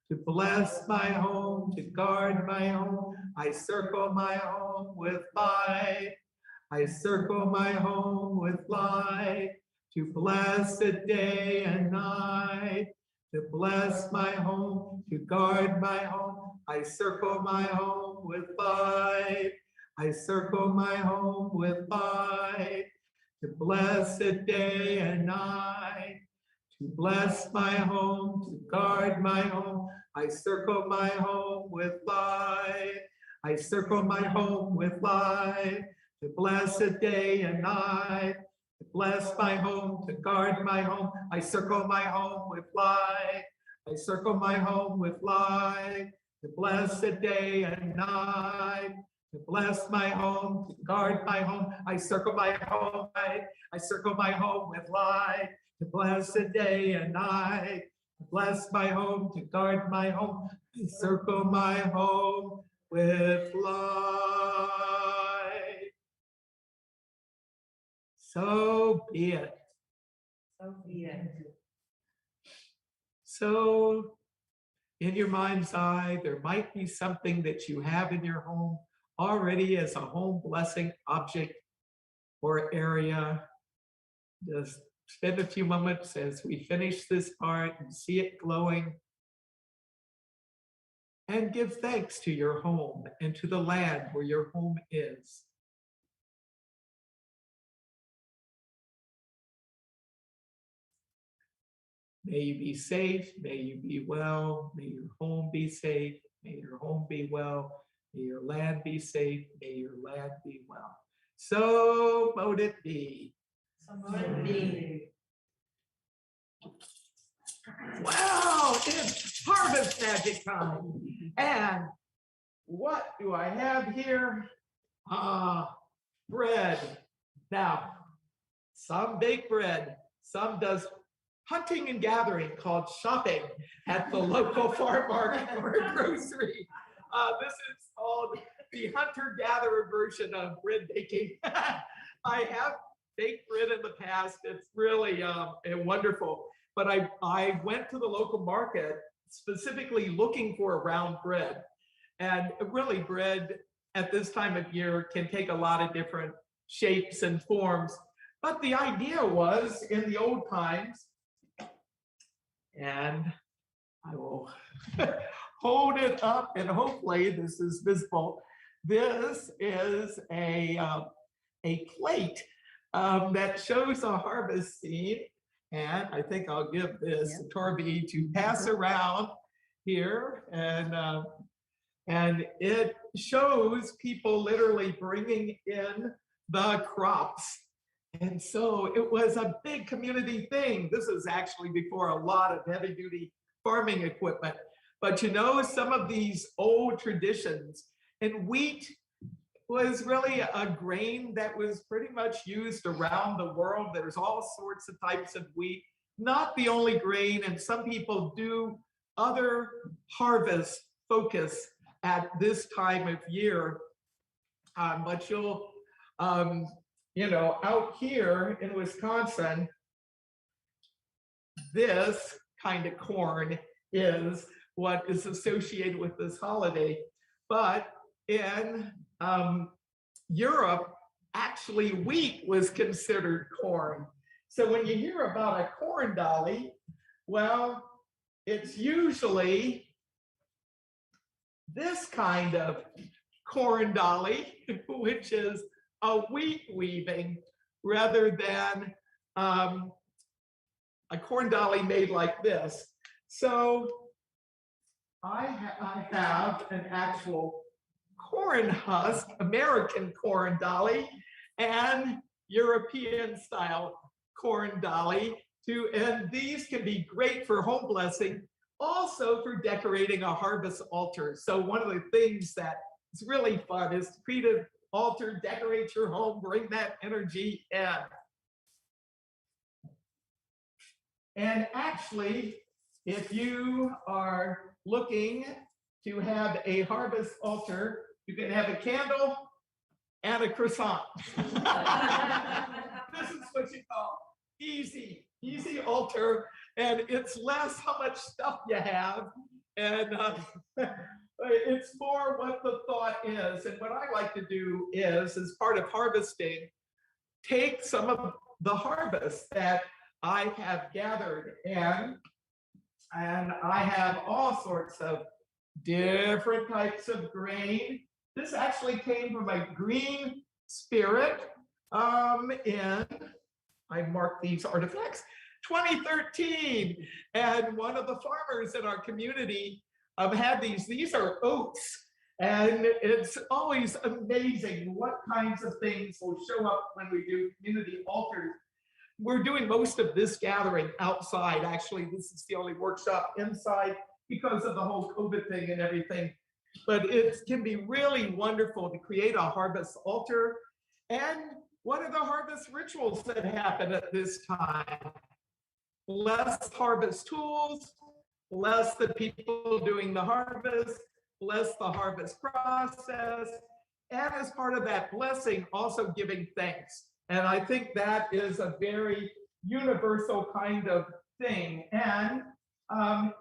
A: To bless my home, to guard my home, I circle my home with light. I circle my home with light, to bless it day and night. to bless my home, to guard my home. I circle my home with 5. I circle my home with 5. To bless it day and night. To bless my home, to guard my home. I circle my home with 5. I circle my home with 5. To bless it day and night. To bless my home, to guard my home. I circle my home with 5. I circle my home with 5. To bless it day and night. To bless my home, to guard my home. I circle my home. I circle my home with 5. To bless it day and night. To bless my home, to guard my home. I circle my home with light. So be it.
B: So be it.
A: So in your mind's eye, there might be something that you have in your home already as a home blessing object or area. Just spend a few moments as we finish this part and see it glowing. And give thanks to your home and to the land where your home is. May you be safe, may you be well, may your home be safe, may your home be well, may your land be safe, may your land be well. So mote it be.
B: So mote it be.
A: Wow, it's harvest magic time. And what do I have here? Bread. Now, some bake bread, some does hunting and gathering called shopping at the local farm market or grocery. This is called the hunter-gatherer version of bread baking. I have baked bread in the past. It's really wonderful. But I went to the local market specifically looking for round bread. And really bread at this time of year can take a lot of different shapes and forms. But the idea was in the old times, and I will hold it up and hopefully this is visible. This is a plate that shows a harvest scene. And I think I'll give this to Torby to pass around here. And it shows people literally bringing in the crops. And so it was a big community thing. This is actually before a lot of heavy duty farming equipment. But you know, some of these old traditions, and wheat was really a grain that was pretty much used around the world. There's all sorts of types of wheat, not the only grain, and some people do other harvest focus at this time of year. But you'll, you know, out here in Wisconsin, this kind of corn is what is associated with this holiday. But in Europe, actually wheat was considered corn. So when you hear about a corn dolly, well, it's usually this kind of corn dolly, which is a wheat weaving rather than a corn dolly made like this. So I have an actual corn husk, American corn dolly, and European style corn dolly too. And these can be great for home blessing, also for decorating a harvest altar. So one of the things that is really fun is to create an altar, decorate your home, bring that energy in. And actually, if you are looking to have a harvest altar, you can have a candle and a croissant. This is what you call easy altar, and it's less how much stuff you have, and it's more what the thought is. And what I like to do is, as part of harvesting, take some of the harvest that I have gathered, and And I have all sorts of different types of grain. This actually came from a green spirit in, I marked these artifacts, 2013. And one of the farmers in our community had these. These are oats. And it's always amazing what kinds of things will show up when we do community altars. We're doing most of this gathering outside. Actually, this is the only workshop inside because of the whole COVID thing and everything. But it can be really wonderful to create a harvest altar. And what are the harvest rituals that happen at this time? Bless harvest tools, bless the people doing the harvest, bless the harvest process, and as part of that blessing, also giving thanks. And I think that is a very universal kind of thing. And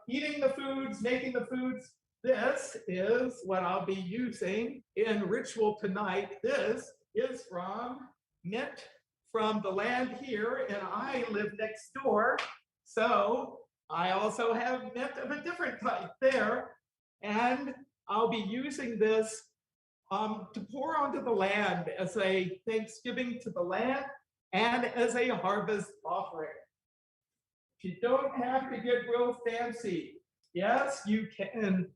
A: eating the foods, making the foods, this is what I'll be using in ritual tonight. This is from mint from the land here, and I live next door. So I also have mint of a different type there. And I'll be using this to pour onto the land as a thanksgiving to the land and as a harvest offering. You don't have to get real fancy. Yes, you can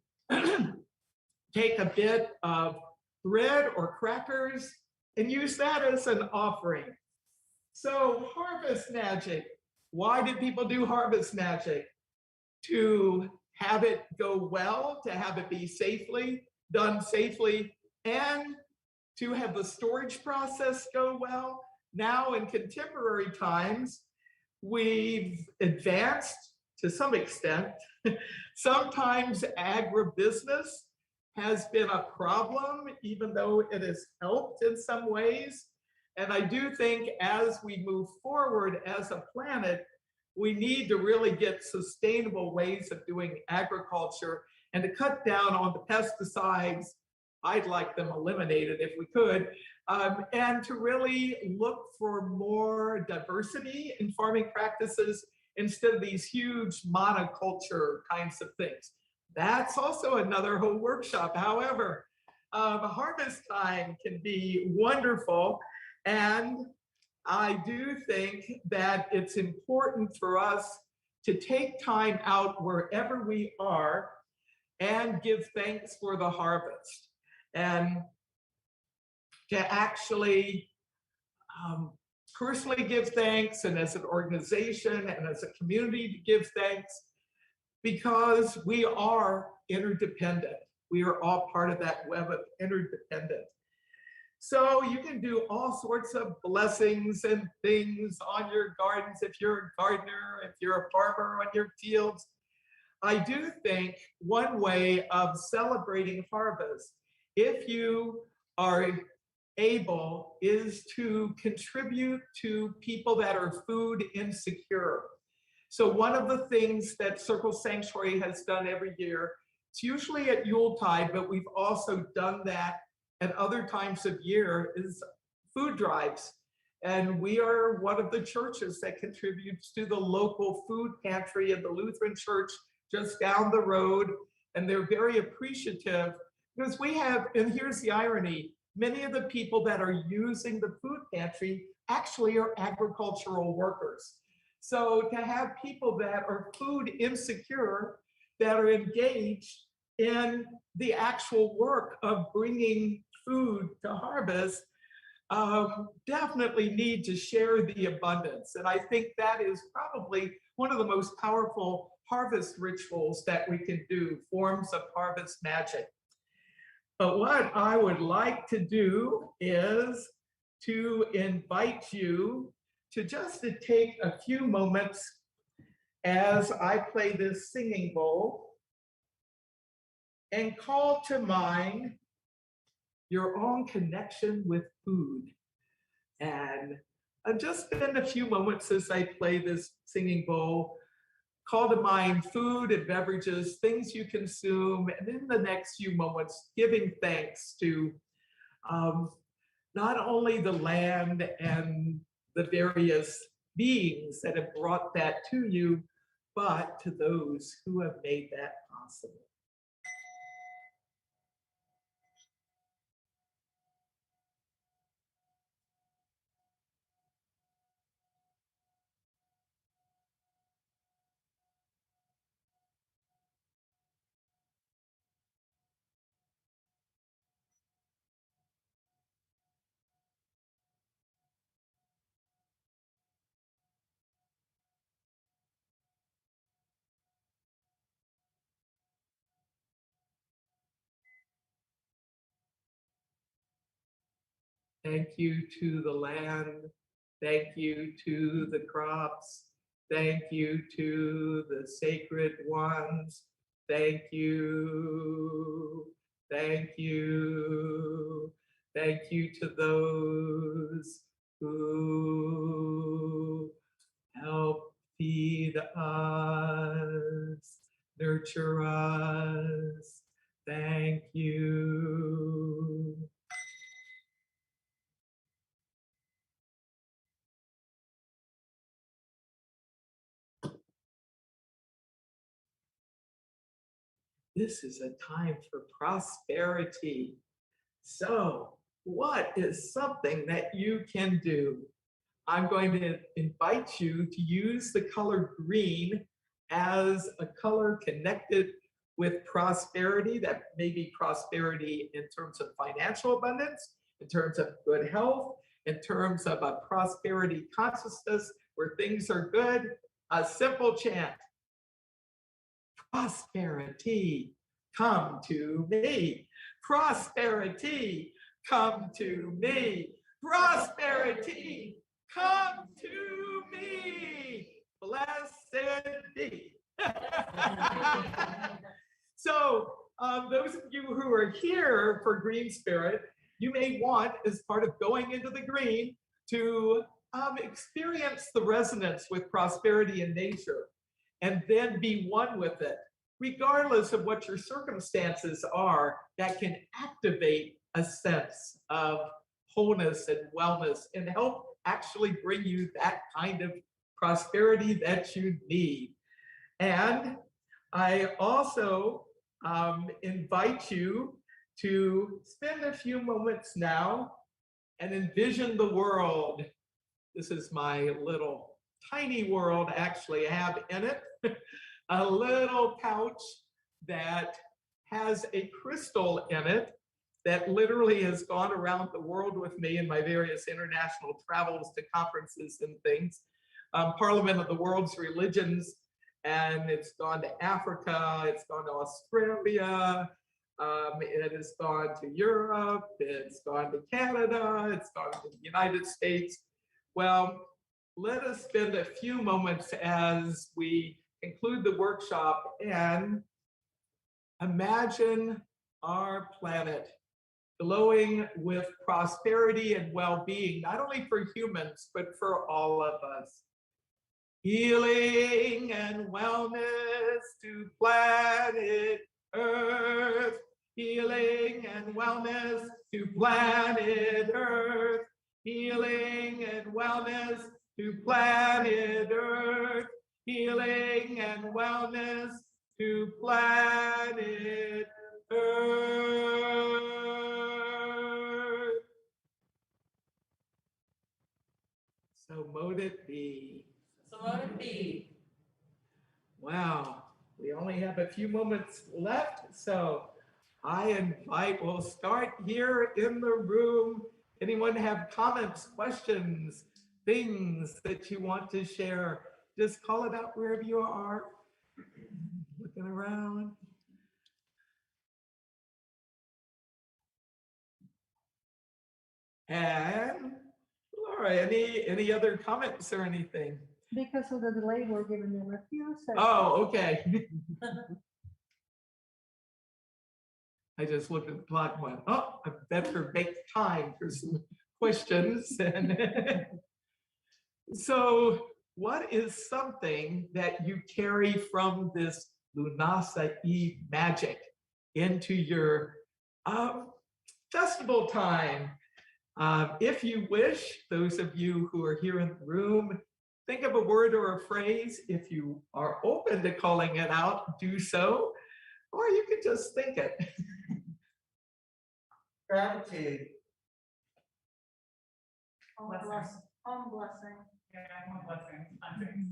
A: take a bit of bread or crackers and use that as an offering. So harvest magic. Why did people do harvest magic? To have it go well, to have it be done safely, and to have the storage process go well. Now in contemporary times, we've advanced to some extent. Sometimes agribusiness has been a problem, even though it has helped in some ways. And I do think as we move forward as a planet, we need to really get sustainable ways of doing agriculture and to cut down on the pesticides. I'd like them eliminated if we could, and to really look for more diversity in farming practices instead of these huge monoculture kinds of things. That's also another whole workshop. However, harvest time can be wonderful, and I do think that it's important for us to take time out wherever we are and give thanks for the harvest, and to actually personally give thanks, and as an organization and as a community to give thanks, because we are interdependent. We are all part of that web of interdependence. So you can do all sorts of blessings and things on your gardens if you're a gardener, if you're a farmer on your fields. I do think one way of celebrating harvest, if you are able, is to contribute to people that are food insecure. So one of the things that Circle Sanctuary has done every year, it's usually at Yuletide, but we've also done that at other times of year, is food drives. And we are one of the churches that contributes to the local food pantry in the Lutheran church just down the road. And they're very appreciative because we have, and here's the irony, many of the people that are using the food pantry actually are agricultural workers. So to have people that are food insecure, that are engaged in the actual work of bringing food to harvest, definitely need to share the abundance. And I think that is probably one of the most powerful harvest rituals that we can do, forms of harvest magic. But what I would like to do is to invite you to just to take a few moments as I play this singing bowl and call to mind your own connection with food. And I'll just spend a few moments as I play this singing bowl, call to mind food and beverages, things you consume, and in the next few moments, giving thanks to not only the land and the various beings that have brought that to you, but to those who have made that possible. Thank you to the land. Thank you to the crops. Thank you to the sacred ones. Thank you. Thank you. Thank you to those who help feed us, nurture us. Thank you. This is a time for prosperity. So, what is something that you can do? I'm going to invite you to use the color green as a color connected with prosperity. That may be prosperity in terms of financial abundance, in terms of good health, in terms of a prosperity consciousness where things are good. A simple chant: prosperity, come to me. Prosperity, come to me. Prosperity, come to me. Blessed be. So, those of you who are here for Green Spirit, you may want, as part of going into the green, to experience the resonance with prosperity in nature and then be one with it. Regardless of what your circumstances are, that can activate a sense of wholeness and wellness and help actually bring you that kind of prosperity that you need. And I also invite you to spend a few moments now and envision the world. This is my little tiny world, actually. I have in it a little pouch that has a crystal in it that literally has gone around the world with me in my various international travels to conferences and things. Parliament of the World's Religions, and it's gone to Africa, it's gone to Australia, it has gone to Europe, it's gone to Canada, it's gone to the United States. Well, let us spend a few moments as we conclude the workshop and imagine our planet glowing with prosperity and well-being, not only for humans, but for all of us. Healing and wellness to planet Earth. Healing and wellness to planet Earth. Healing and wellness to planet Earth. Healing and wellness to planet Earth. So mote it be.
B: So mote it be.
A: Wow, we only have a few moments left, so I invite, we'll start here in the room. Anyone have comments, questions, things that you want to share? Just call it out wherever you are. Looking around. And Laura, any other comments or anything?
C: Because of the delay, we're giving them a few seconds.
A: Oh, okay. I just looked at the clock and went, oh, I better make time for some questions. And so what is something that you carry from this Lughnasadh magic into your festival time? If you wish, those of you who are here in the room, think of a word or a phrase. If you are open to calling it out, do so, or you can just think it.
B: Gratitude.
C: Home
B: Blessing.
C: blessing. Home blessing.
B: Yeah, home blessing. Blessings.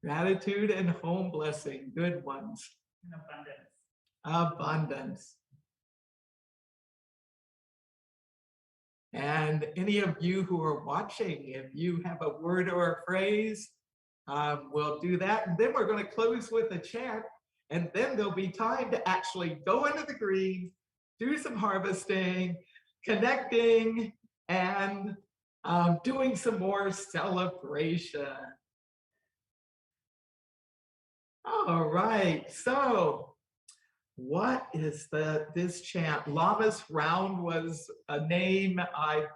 A: Gratitude and home blessing, good ones.
B: And abundance.
A: Abundance. And any of you who are watching, if you have a word or a phrase, we'll do that. And then we're going to close with a chant. And then there'll be time to actually go into the green, do some harvesting, connecting, and doing some more celebration. All right. So what is this chant? Llama's Round was a name. I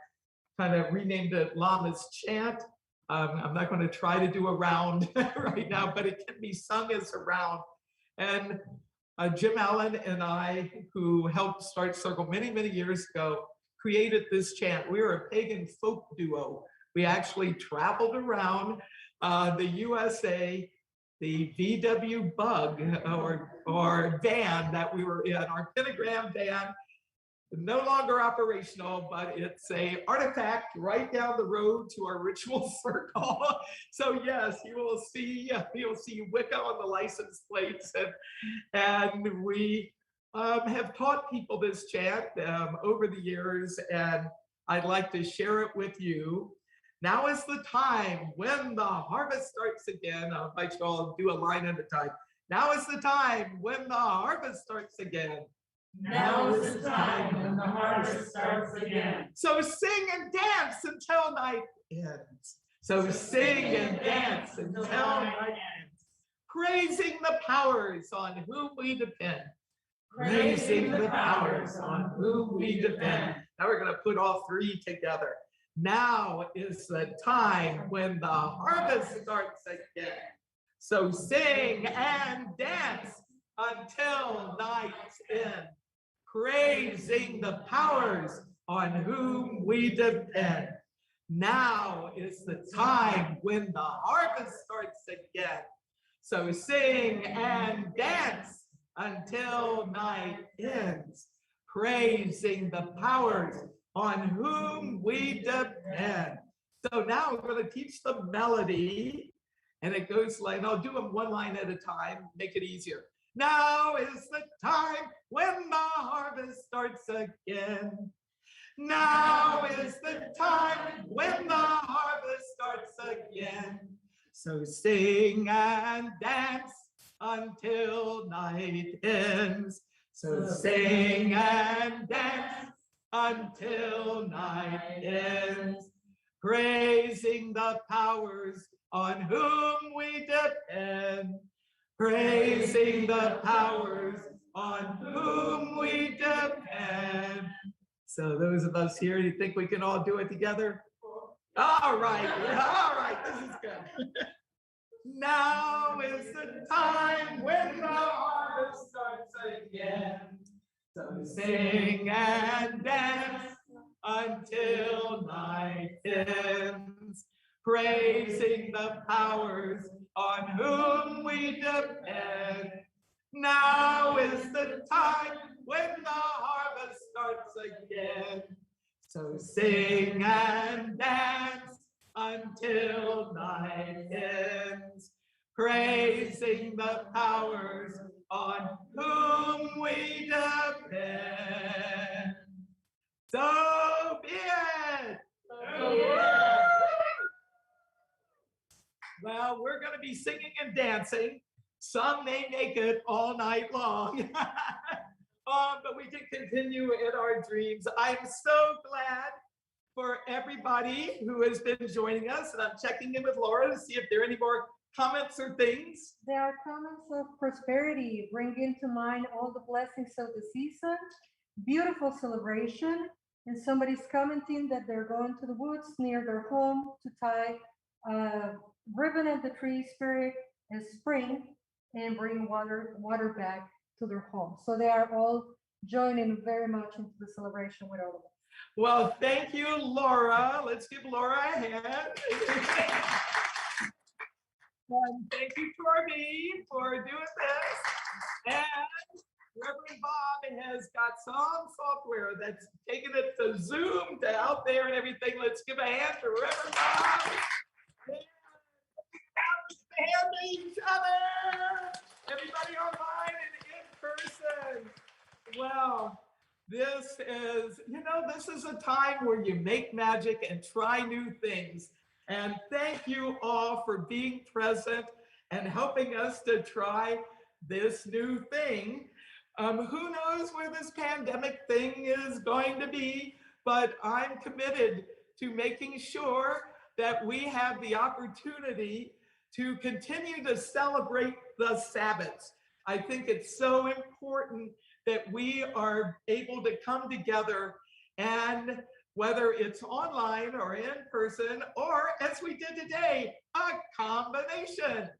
A: kind of renamed it Llama's Chant. I'm not going to try to do a round right now, but it can be sung as a round. And Jim Allen and I, who helped start Circle many, many years ago, created this chant. We were a pagan folk duo. We actually traveled around the USA, the VW Bug or van that we were in, our pentagram van, no longer operational, but it's a artifact right down the road to our ritual circle. So yes, you'll see Wicca on the license plates, and we have taught people this chant over the years, and I'd like to share it with you. Now is the time when the harvest starts again. I'll invite you all to do a line at a time. Now is the time when the harvest starts again.
B: Now is the time when the harvest starts again.
A: So sing and dance until night ends. So sing and dance until night ends. Praising the powers on whom we depend. Praising the powers on whom we depend. Now we're going to put all three together. Now is the time when the harvest starts again. So sing and dance until night's end, praising the powers on whom we depend. Now is the time when the harvest starts again. So sing and dance until night ends, praising the powers on whom we depend. So now we're going to teach the melody, and it goes like, and I'll do them one line at a time, make it easier. Now is the time when the harvest starts again. Now is the time when the harvest starts again. So sing and dance until night ends. So sing and dance until night ends, praising the powers on whom we depend, praising the powers on whom we depend. So those of us here, you think we can all do it together? All right, this is good. Now is the time when the harvest starts again. So sing and dance until night ends, praising the powers on whom we depend. Now is the time when the harvest starts again. So sing and dance until night ends, praising the powers on whom we depend. So be it. Well, we're going to be singing and dancing. Some may make it all night long. But we can continue in our dreams. I'm so glad for everybody who has been joining us. And I'm checking in with Laura to see if there are any more comments or things.
C: There are comments of prosperity, bringing to mind all the blessings of the season, beautiful celebration, and somebody's commenting that they're going to the woods near their home to tie a ribbon of the tree spirit and spring and bring water back to their home. So they are all joining very much into the celebration with all of us.
A: Well, thank you, Laura. Let's give Laura a hand. And thank you, Torby, for doing this. And Reverend Bob has got some software that's taking it to Zoom to out there and everything. Let's give a hand to Reverend Bob. Hand to each other. Everybody online and in person. Well, this is a time where you make magic and try new things. And thank you all for being present and helping us to try this new thing. Who knows where this pandemic thing is going to be, but I'm committed to making sure that we have the opportunity to continue to celebrate the Sabbaths. I think it's so important that we are able to come together, and whether it's online or in person, or as we did today, a combination.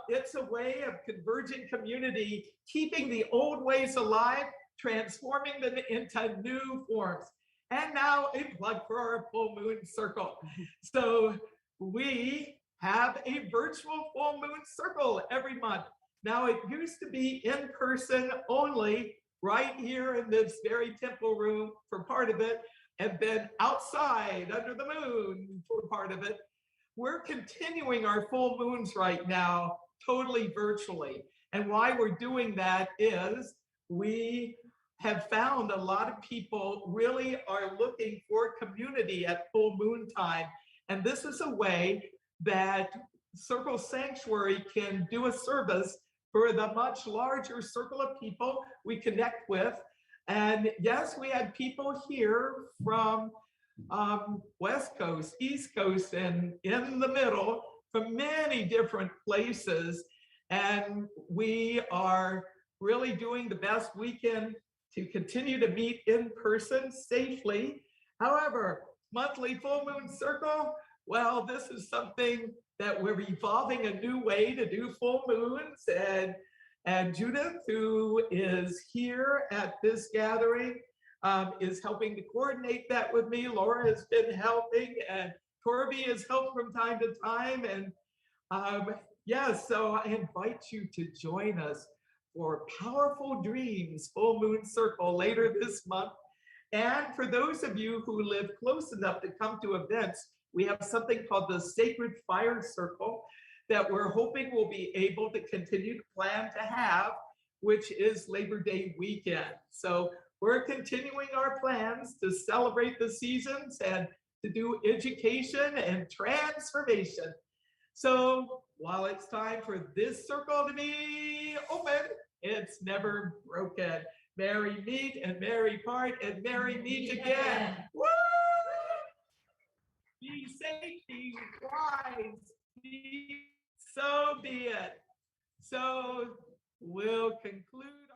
A: It's a way of convergent community, keeping the old ways alive, transforming them into new forms. And now a plug for our full moon circle. So we have a virtual full moon circle every month. Now, it used to be in person only, right here in this very temple room for part of it, and then outside under the moon for part of it. We're continuing our full moons right now, totally virtually. And why we're doing that is we have found a lot of people really are looking for community at full moon time. And this is a way that Circle Sanctuary can do a service for the much larger circle of people we connect with. And yes, we had people here from West Coast, East Coast, and in the middle from many different places. And we are really doing the best we can to continue to meet in person safely. However, monthly full moon circle, well, this is something that we're evolving a new way to do full moons. And Judith, who is here at this gathering, is helping to coordinate that with me. Laura has been helping, and Torby has helped from time to time. And so I invite you to join us for Powerful Dreams Full Moon Circle later this month. And for those of you who live close enough to come to events, we have something called the Sacred Fire Circle that we're hoping we'll be able to continue to plan to have, which is Labor Day weekend. So we're continuing our plans to celebrate the seasons and to do education and transformation. So while it's time for this circle to be open, it's never broken. Merry meet and merry part and merry meet again. Woo! Be safe, be wise, so be it. So we'll conclude.